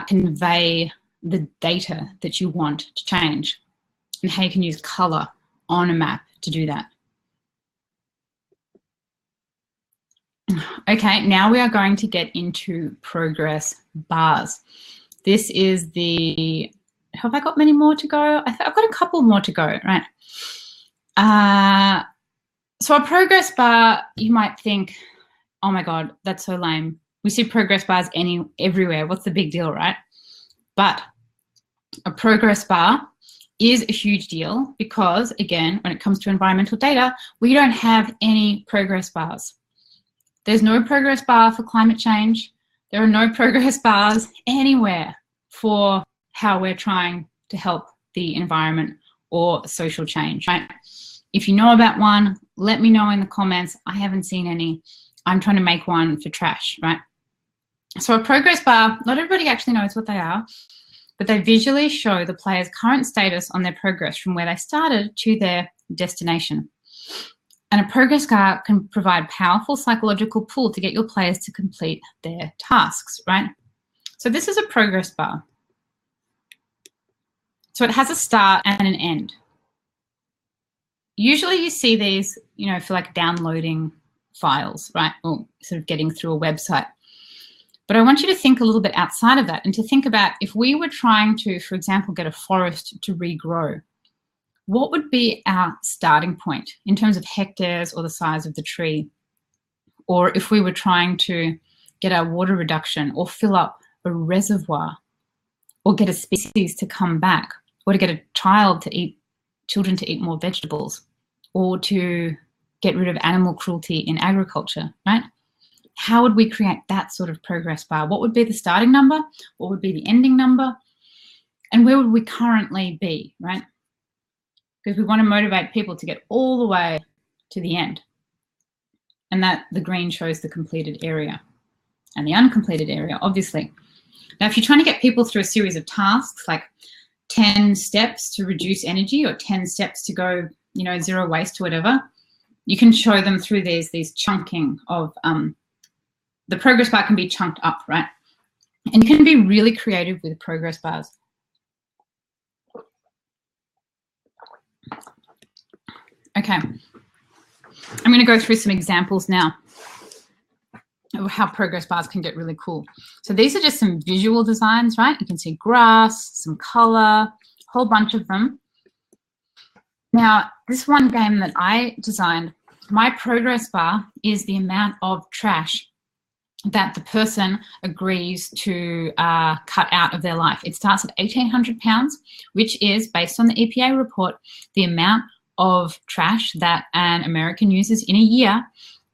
convey the data that you want to change, and how you can use color on a map to do that. Okay, now we are going to get into progress bars. This is the, have I got many more to go? I've got a couple more to go, right? So a progress bar, you might think, oh my God, that's so lame. We see progress bars everywhere. What's the big deal, right? But a progress bar is a huge deal because, again, when it comes to environmental data, we don't have any progress bars. There's no progress bar for climate change. There are no progress bars anywhere for how we're trying to help the environment or social change, right? If you know about one, let me know in the comments. I haven't seen any. I'm trying to make one for trash, right? So a progress bar, not everybody actually knows what they are, but they visually show the player's current status on their progress from where they started to their destination. And a progress bar can provide powerful psychological pull to get your players to complete their tasks, right? So this is a progress bar. So it has a start and an end. Usually you see these, you know, for like downloading files, right? Or sort of getting through a website. But I want you to think a little bit outside of that and to think about if we were trying to, for example, get a forest to regrow, what would be our starting point in terms of hectares or the size of the tree? Or if we were trying to get our water reduction or fill up a reservoir or get a species to come back or to get a children to eat more vegetables or to get rid of animal cruelty in agriculture, right? How would we create that sort of progress bar? What would be the starting number? What would be the ending number? And where would we currently be, right? Because we want to motivate people to get all the way to the end. And that the green shows the completed area and the uncompleted area, obviously. Now, if you're trying to get people through a series of tasks, like 10 steps to reduce energy or 10 steps to go, you know, zero waste or whatever, you can show them through these chunking of, the progress bar can be chunked up, right? And you can be really creative with progress bars. Okay, I'm going to go through some examples now of how progress bars can get really cool. So these are just some visual designs, right? You can see grass, some color, a whole bunch of them. Now, this one game that I designed, my progress bar is the amount of trash that the person agrees to cut out of their life. It starts at 1,800 pounds, which is, based on the EPA report, the amount of trash that an American uses in a year.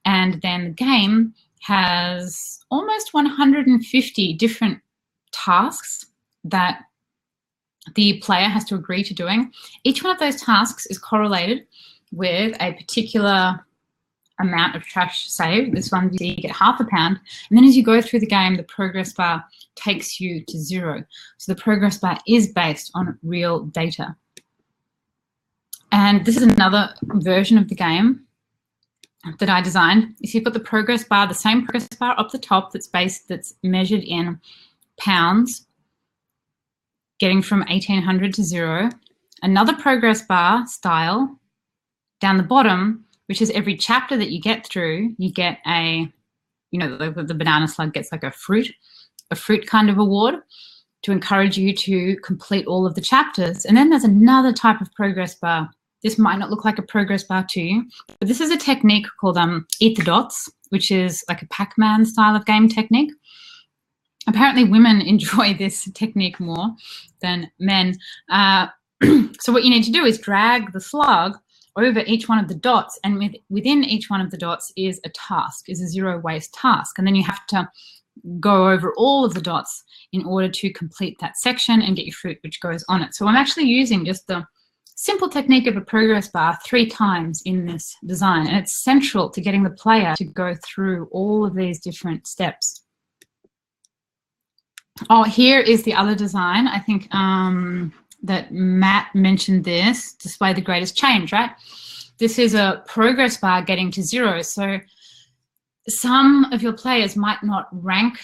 And then the game has almost 150 different tasks that the player has to agree to doing. Each one of those tasks is correlated with a particular amount of trash saved. This one, you get £0.5 pound. And then as you go through the game, the progress bar takes you to 0. So the progress bar is based on real data. And this is another version of the game that I designed. Is you've got the progress bar, the same progress bar up the top that's measured in pounds, getting from 1,800 to 0. Another progress bar style down the bottom, which is every chapter that you get through, you get a, you know, the banana slug gets like a fruit kind of award to encourage you to complete all of the chapters. And then there's another type of progress bar. This might not look like a progress bar to you, but this is a technique called Eat the Dots, which is like a Pac-Man style of game technique. Apparently women enjoy this technique more than men. So what you need to do is drag the slug over each one of the dots, and within each one of the dots is a task, is a zero waste task. And then you have to go over all of the dots in order to complete that section and get your fruit which goes on it. So I'm actually using just the simple technique of a progress bar 3 times in this design, and it's central to getting the player to go through all of these different steps. Oh, here is the other design. I think that Matt mentioned this, display the greatest change, right? This is a progress bar getting to 0. So some of your players might not rank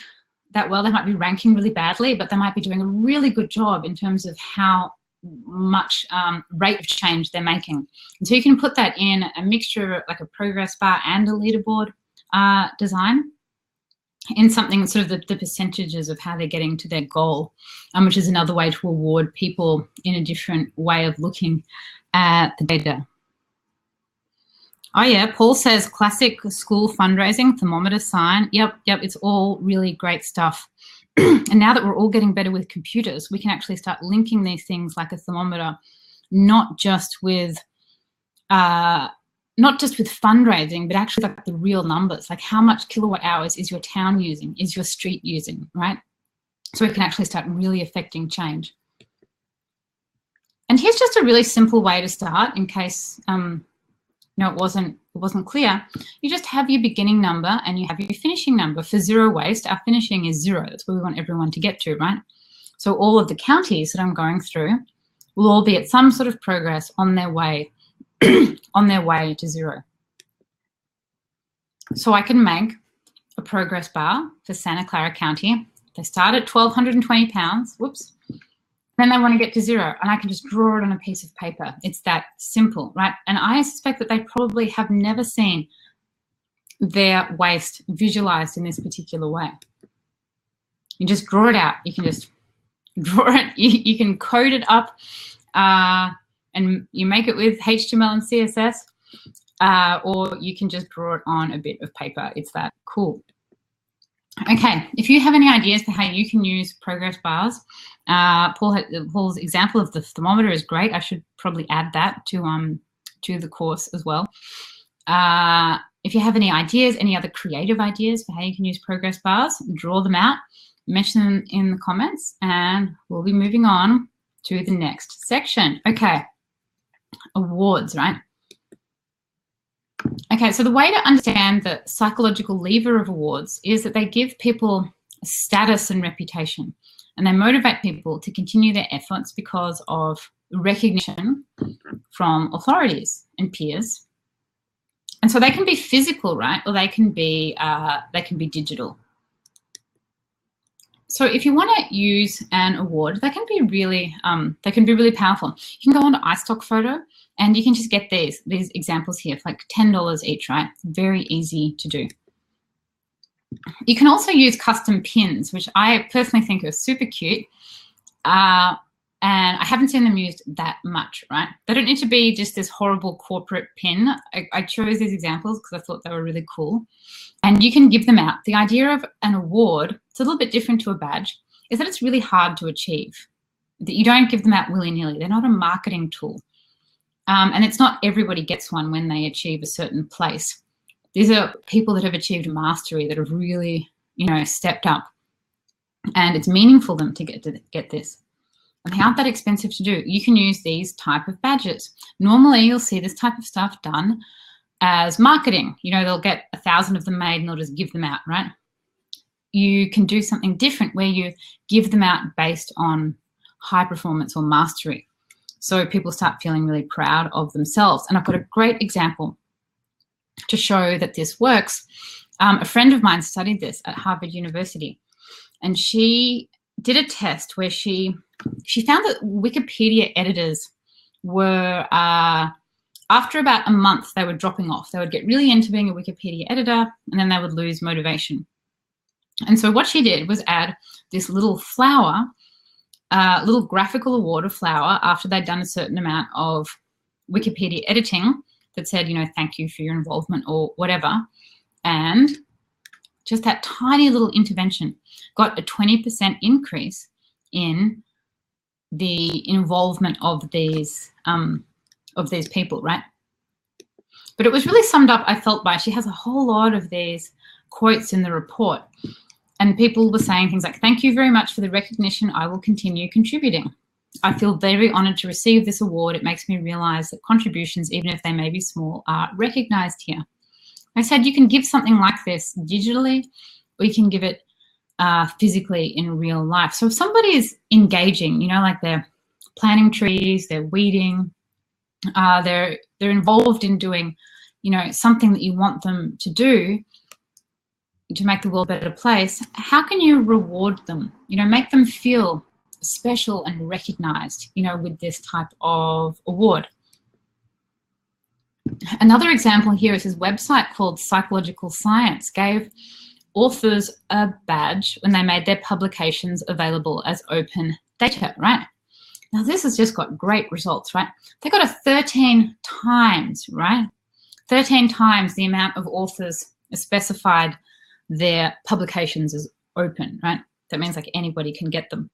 that well. They might be ranking really badly, but they might be doing a really good job in terms of how much rate of change they're making. And so you can put that in a mixture, like a progress bar and a leaderboard design, in something sort of the percentages of how they're getting to their goal, which is another way to award people in a different way of looking at the data. Oh yeah, Paul says classic school fundraising, thermometer sign. Yep, it's all really great stuff. And now that we're all getting better with computers, we can actually start linking these things like a thermometer not just with fundraising, but actually like the real numbers, like how much kilowatt hours is your town using, is your street using, right? So we can actually start really affecting change. And here's just a really simple way to start in case it wasn't clear. You just have your beginning number and you have your finishing number. For zero waste, our finishing is 0. That's where we want everyone to get to, right? So all of the counties that I'm going through will all be at some sort of progress on their way to 0. So I can make a progress bar for Santa Clara County. They start at 1,220 pounds. Whoops. Then they want to get to 0, and I can just draw it on a piece of paper. It's that simple, right? And I suspect that they probably have never seen their waste visualized in this particular way. You just draw it out. You can just draw it. You can code it up, and you make it with HTML and CSS, or you can just draw it on a bit of paper. It's that cool. Okay, if you have any ideas for how you can use progress bars, Paul's example of the thermometer is great. I should probably add that to the course as well. If you have any ideas, any other creative ideas for how you can use progress bars, draw them out, mention them in the comments, and we'll be moving on to the next section. Okay, awards, right? Okay, so the way to understand the psychological lever of awards is that they give people status and reputation, and they motivate people to continue their efforts because of recognition from authorities and peers. And so they can be physical, right? Or they can be digital. So if you want to use an award, they can be really powerful. You can go on to iStock Photo and you can just get these examples here for like $10 each, right? Very easy to do. You can also use custom pins, which I personally think are super cute. And I haven't seen them used that much, right? They don't need to be just this horrible corporate pin. I chose these examples because I thought they were really cool. And you can give them out. The idea of an award, it's a little bit different to a badge, is that it's really hard to achieve. That you don't give them out willy-nilly. They're not a marketing tool. And it's not everybody gets one when they achieve a certain place. These are people that have achieved mastery, that have really, stepped up. And it's meaningful to them to get this. And they aren't that expensive to do. You can use these type of badges. Normally, you'll see this type of stuff done as marketing. They'll get 1,000 of them made and they'll just give them out, right? You can do something different where you give them out based on high performance or mastery. So people start feeling really proud of themselves. And I've got a great example to show that this works. A friend of mine studied this at Harvard University, and she did a test where she found that Wikipedia editors were, after about a month, they were dropping off. They would get really into being a Wikipedia editor, and then they would lose motivation. And so what she did was add this little flower, little graphical award of flower after they'd done a certain amount of Wikipedia editing that said, thank you for your involvement or whatever. And just that tiny little intervention got a 20% increase in the involvement of these people, right? But it was really summed up, I felt, by, she has a whole lot of these quotes in the report. And people were saying things like, thank you very much for the recognition. I will continue contributing. I feel very honored to receive this award. It makes me realize that contributions, even if they may be small, are recognized here. I said you can give something like this digitally, or you can give it physically in real life. So if somebody is engaging, like they're planting trees, they're weeding, they're involved in doing, something that you want them to do to make the world a better place, how can you reward them? Make them feel special and recognized, with this type of award. Another example here is his website called Psychological Science gave authors a badge when they made their publications available as open data, right? Now this has just got great results, right? They got a 13 times, right? 13 times the amount of authors specified their publications as open, right? That means like anybody can get them.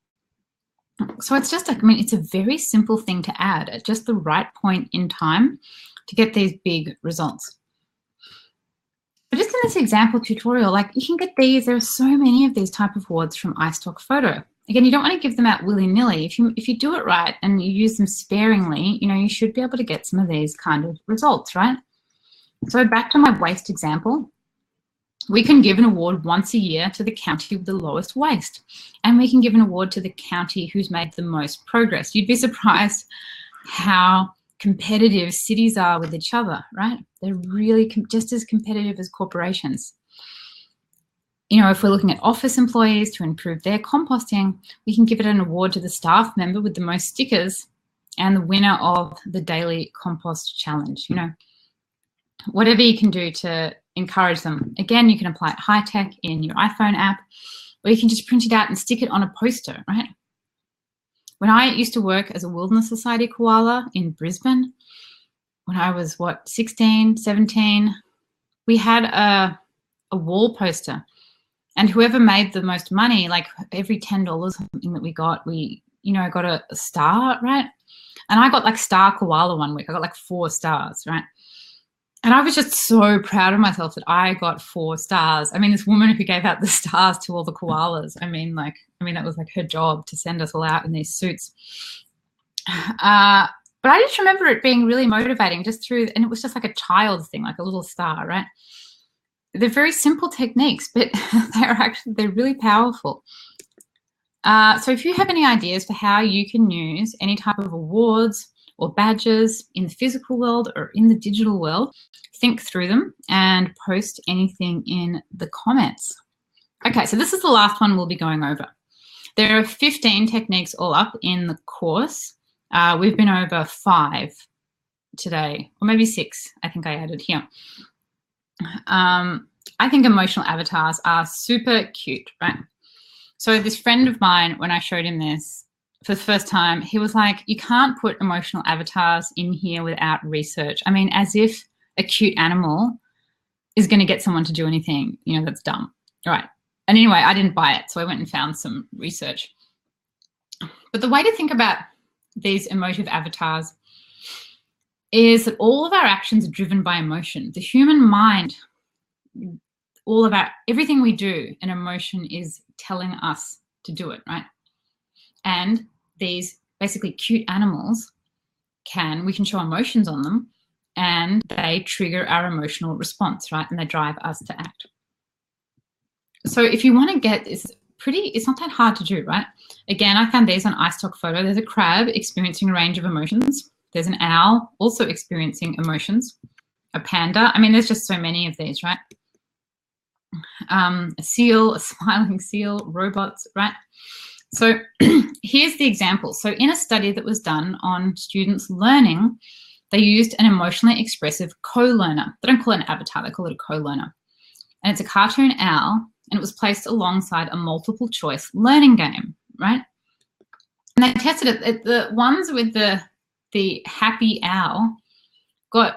So it's just, I mean, it's a very simple thing to add at just the right point in time to get these big results. But just in this example tutorial, like you can get these, there are so many of these type of awards from iStock Photo. Again, you don't want to give them out willy-nilly. If you do it right and you use them sparingly, you know, you should be able to get some of these kind of results, right? So back to my waste example, we can give an award once a year to the county with the lowest waste, and we can give an award to the county who's made the most progress. You'd be surprised how competitive cities are with each other, right? They're really just as competitive as corporations. You know, if we're looking at office employees to improve their composting, we can give it an award to the staff member with the most stickers and the winner of the daily compost challenge. You know, whatever you can do to encourage them. Again, you can apply it high tech in your iPhone app, or you can just print it out and stick it on a poster, right? When I used to work as a Wilderness Society koala in Brisbane, when I was, 16, 17, we had a wall poster. And whoever made the most money, like every $10 something that we got, we, you know, got a star, right? And I got like star koala one week. I got like 4 stars, right? And I was just so proud of myself that I got 4 stars. I mean, this woman who gave out the stars to all the koalas, I mean, that was like her job to send us all out in these suits. But I just remember it being really motivating just through, and it was just like a child thing, like a little star, right? They're very simple techniques, but they're really powerful. So if you have any ideas for how you can use any type of awards or badges in the physical world or in the digital world, think through them and post anything in the comments. Okay, so this is the last one we'll be going over. There are 15 techniques all up in the course. We've been over 5 today, or maybe 6, I think I added here. I think emotional avatars are super cute, right? So this friend of mine, when I showed him this for the first time, he was like, you can't put emotional avatars in here without research. I mean, as if a cute animal is going to get someone to do anything, you know, that's dumb. All right. And anyway, I didn't buy it, so I went and found some research. But the way to think about these emotive avatars is that all of our actions are driven by emotion. The human mind, everything we do, an emotion is telling us to do it, right? And these basically cute animals we can show emotions on them, and they trigger our emotional response, right? And they drive us to act. So if you want to get this it's not that hard to do, right? Again, I found these on iStock Photo. There's a crab experiencing a range of emotions. There's an owl also experiencing emotions. A panda. I mean, there's just so many of these, right? A seal, a smiling seal, robots, right? So here's the example. So in a study that was done on students learning, they used an emotionally expressive co-learner. They don't call it an avatar, they call it a co-learner. And it's a cartoon owl, and it was placed alongside a multiple choice learning game, right? And they tested it. The ones with the happy owl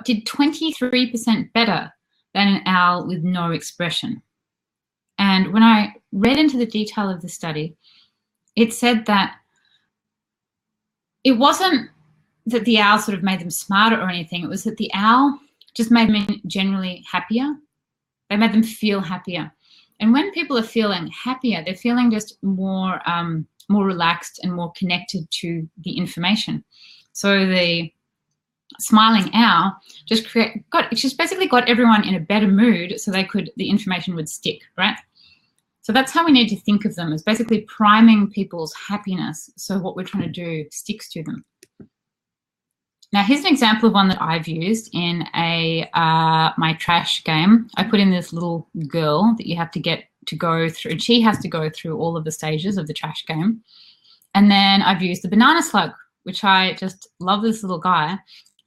did 23% better than an owl with no expression. And when I read into the detail of the study, it said that it wasn't that the owl sort of made them smarter or anything. It was that the owl just made them generally happier. They made them feel happier. And when people are feeling happier, they're feeling just more relaxed and more connected to the information. So the smiling owl just basically got everyone in a better mood so the information would stick, right? So that's how we need to think of them, as basically priming people's happiness so what we're trying to do sticks to them. Now, here's an example of one that I've used in my trash game. I put in this little girl that you have to get to go through, and she has to go through all of the stages of the trash game. And then I've used the banana slug, which I just love this little guy.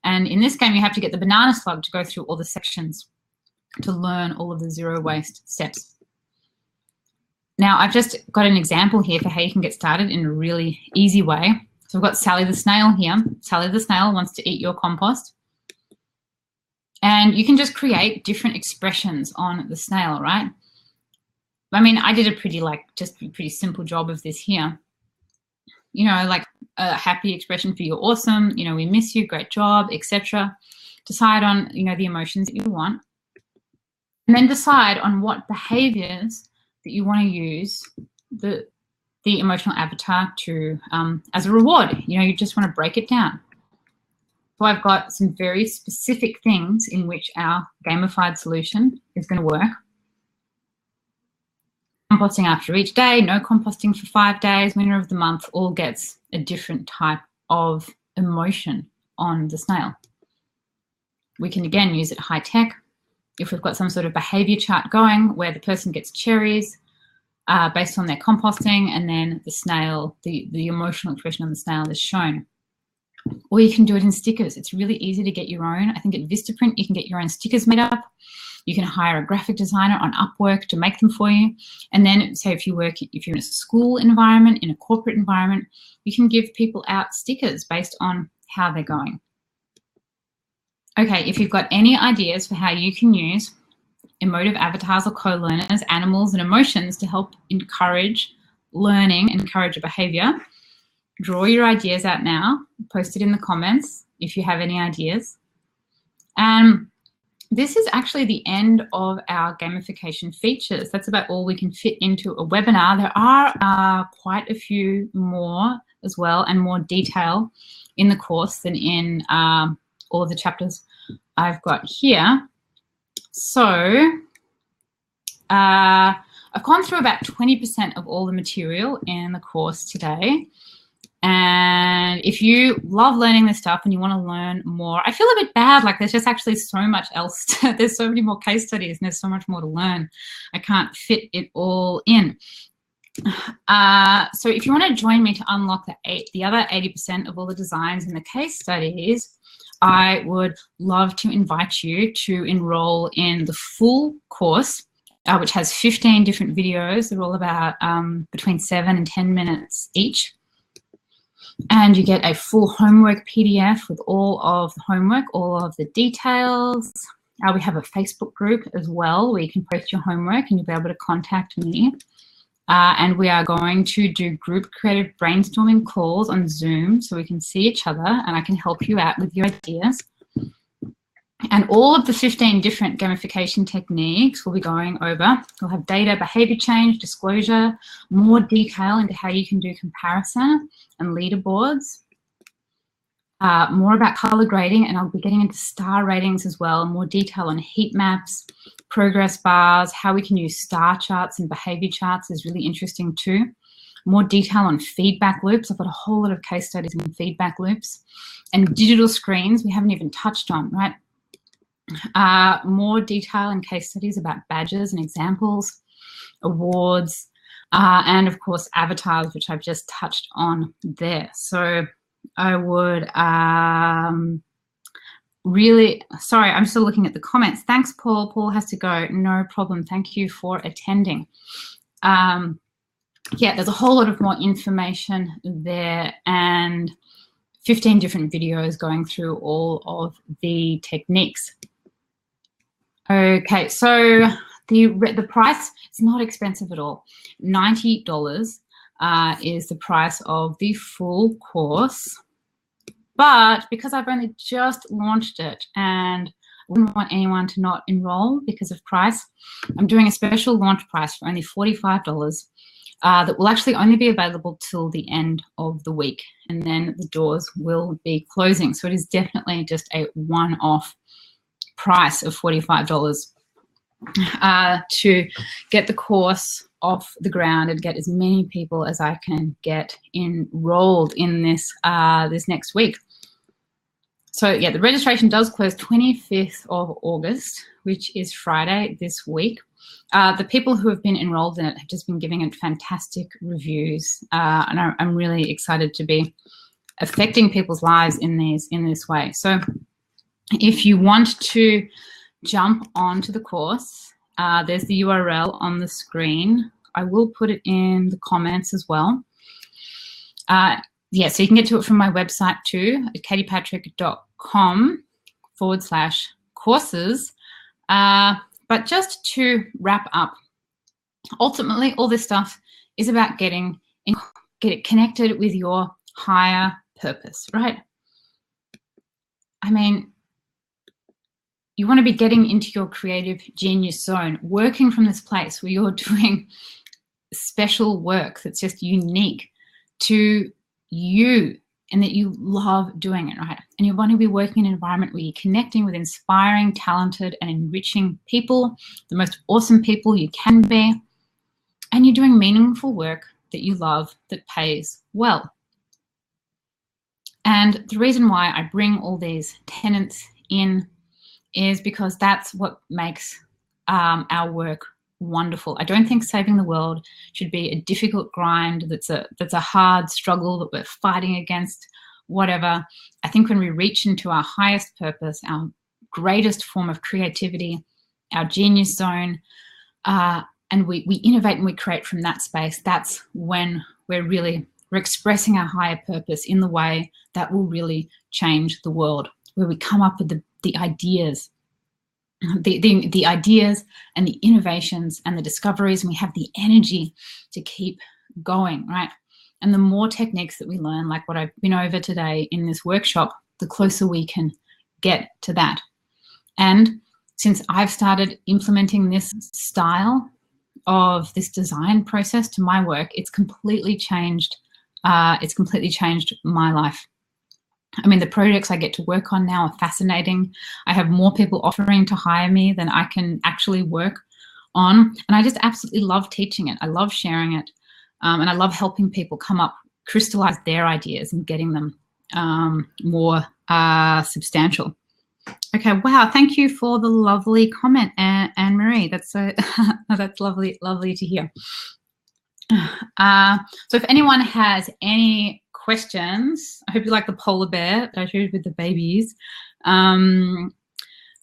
And in this game, you have to get the banana slug to go through all the sections to learn all of the zero waste steps. Now, I've just got an example here for how you can get started in a really easy way. So we've got Sally the snail here. Sally the snail wants to eat your compost. And you can just create different expressions on the snail, right? I mean, I did a pretty simple job of this here. you know, like a happy expression for you're awesome, you know, we miss you, great job, etc. Decide on, you know, the emotions that you want. And then decide on what behaviors that you want to use the emotional avatar to as a reward. You know, you just want to break it down. So I've got some very specific things in which our gamified solution is going to work. Composting after each day, no composting for 5 days, winner of the month, all gets a different type of emotion on the snail. We can again use it high tech. If we've got some sort of behavior chart going where the person gets cherries based on their composting, and then the snail, the emotional expression on the snail is shown. Or you can do it in stickers. It's really easy to get your own. I think at Vistaprint, you can get your own stickers made up. You can hire a graphic designer on Upwork to make them for you. And then say if you're in a school environment, in a corporate environment, you can give people out stickers based on how they're going. Okay, if you've got any ideas for how you can use emotive avatars or co-learners, animals and emotions to help encourage learning, encourage a behavior, draw your ideas out now, post it in the comments if you have any ideas. And this is actually the end of our gamification features. That's about all we can fit into a webinar. There are quite a few more as well, and more detail in the course than in all of the chapters I've got here. So I've gone through about 20% of all the material in the course today. And if you love learning this stuff and you want to learn more, I feel a bit bad, like there's just actually so much else. There's so many more case studies and there's so much more to learn. I can't fit it all in. So if you want to join me to unlock the other 80% of all the designs and the case studies, I would love to invite you to enroll in the full course, which has 15 different videos. They're all about between 7 and 10 minutes each. And you get a full homework PDF with all of the homework, all of the details. We have a Facebook group as well where you can post your homework and you'll be able to contact me. And we are going to do group creative brainstorming calls on Zoom so we can see each other and I can help you out with your ideas. And all of the 15 different gamification techniques we'll be going over. We'll have data, behavior change, disclosure, more detail into how you can do comparison and leaderboards, more about color grading, and I'll be getting into star ratings as well, more detail on heat maps, progress bars, how we can use star charts and behavior charts is really interesting too. More detail on feedback loops. I've got a whole lot of case studies in feedback loops, and digital screens we haven't even touched on, right? More detail and case studies about badges and examples, awards, and of course avatars, which I've just touched on there. So I would really, sorry, I'm still looking at the comments. Thanks, Paul. Paul has to go. No problem. Thank you for attending. Yeah, there's a whole lot of more information there and 15 different videos going through all of the techniques. Okay, so the price is not expensive at all. $90 is the price of the full course. But because I've only just launched it and I wouldn't want anyone to not enroll because of price, I'm doing a special launch price for only $45 that will actually only be available till the end of the week. And then the doors will be closing. So it is definitely just a one-off price of $45 to get the course off the ground and get as many people as I can get enrolled in this this next week. So yeah, the registration does close 25th of August, which is Friday this week. The people who have been enrolled in it have just been giving it fantastic reviews, and I'm really excited to be affecting people's lives in this way. So if you want to jump onto the course, there's the URL on the screen. I will put it in the comments as well. Yeah, so you can get to it from my website too, at katiepatrick.com/courses. But just to wrap up, ultimately all this stuff is about getting get it connected with your higher purpose, right? I mean, you want to be getting into your creative genius zone, working from this place where you're doing special work that's just unique to you and that you love doing it, right? And you want to be working in an environment where you're connecting with inspiring, talented, and enriching people, the most awesome people you can be, and you're doing meaningful work that you love that pays well. And the reason why I bring all these tenets in is because that's what makes our work wonderful. I don't think saving the world should be a difficult grind that's a hard struggle that we're fighting against, whatever. I think when we reach into our highest purpose, our greatest form of creativity, our genius zone, and we innovate and we create from that space, that's when we're expressing our higher purpose in the way that will really change the world, where we come up with the ideas, the ideas and the innovations and the discoveries, and we have the energy to keep going, right? And the more techniques that we learn, like what I've been over today in this workshop, the closer we can get to that. And since I've started implementing this style of this design process to my work, it's completely changed. It's completely changed my life. I mean, the projects I get to work on now are fascinating. I have more people offering to hire me than I can actually work on. And I just absolutely love teaching it. I love sharing it. And I love helping people come up, crystallize their ideas and getting them more substantial. Okay, wow, thank you for the lovely comment, Anne-Marie. That's so that's lovely to hear. So if anyone has any questions, I hope you like the polar bear that I showed with the babies.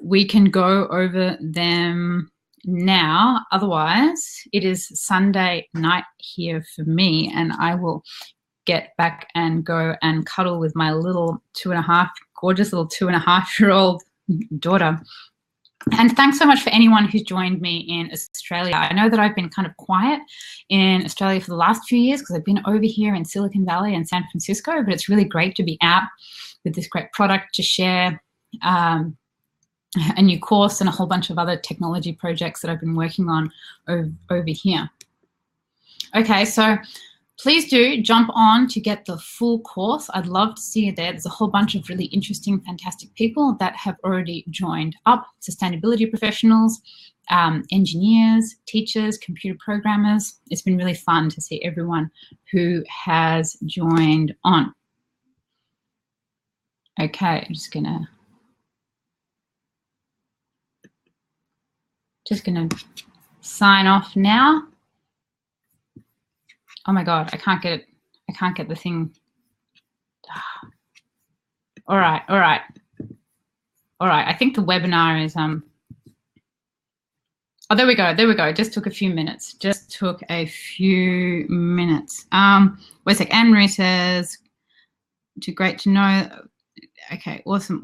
We can go over them now. Otherwise, it is Sunday night here for me, and I will get back and go and cuddle with my little gorgeous little 2.5-year-old daughter. And thanks so much for anyone who's joined me in Australia. I know that I've been kind of quiet in Australia for the last few years because I've been over here in Silicon Valley and San Francisco, but it's really great to be out with this great product to share a new course and a whole bunch of other technology projects that I've been working on over here. Okay, so please do jump on to get the full course. I'd love to see you there. There's a whole bunch of really interesting, fantastic people that have already joined up. Sustainability professionals, engineers, teachers, computer programmers. It's been really fun to see everyone who has joined on. Okay, I'm just gonna sign off now. Oh my God, I can't get it. I can't get the thing. All right. I think the webinar is, oh, there we go. It just took a few minutes. Wait a sec. Anne-Marie says, too great to know. Okay, awesome.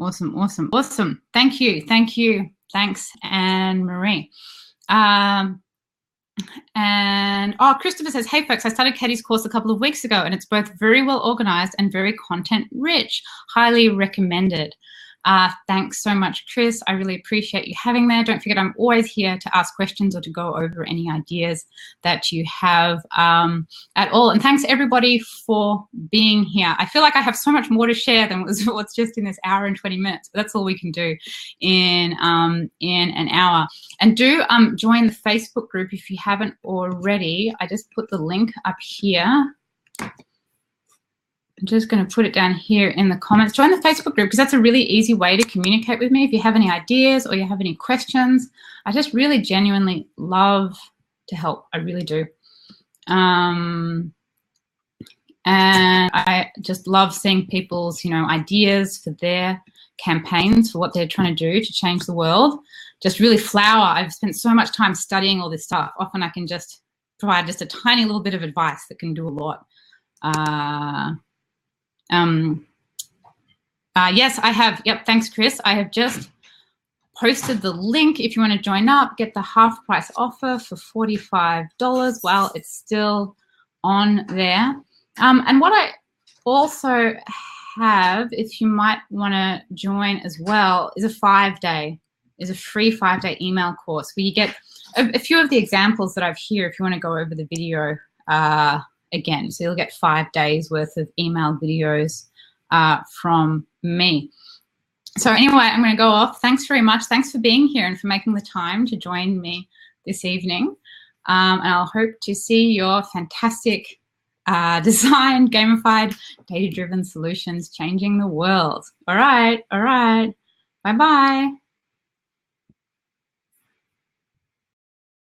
Thank you. Thanks, Anne-Marie. And Christopher says, hey folks, I started Katie's course a couple of weeks ago and it's both very well organized and very content rich. Highly recommended. Thanks so much, Chris. I really appreciate you having there. Don't forget, I'm always here to ask questions or to go over any ideas that you have at all. And thanks everybody for being here. I feel like I have so much more to share than what's just in this hour and 20 minutes. But that's all we can do in an hour. And do join the Facebook group if you haven't already. I just put the link up here. I'm just going to put it down here in the comments. Join the Facebook group because that's a really easy way to communicate with me. If you have any ideas or you have any questions, I just really genuinely love to help. I really do. And I just love seeing people's, ideas for their campaigns, for what they're trying to do to change the world. Just really flower. I've spent so much time studying all this stuff. Often I can just provide just a tiny little bit of advice that can do a lot. Yes, I have. Yep, thanks, Chris. I have just posted the link if you want to join up, get the half price offer for $45 while it's still on there. And what I also have, if you might want to join as well, is a free 5-day email course where you get a few of the examples that I've here if you want to go over the video again. So you'll get 5 days worth of email videos from me. So anyway, I'm going to go off. Thanks very much. Thanks for being here and for making the time to join me this evening. And I'll hope to see your fantastic designed, gamified, data-driven solutions changing the world. All right. Bye-bye.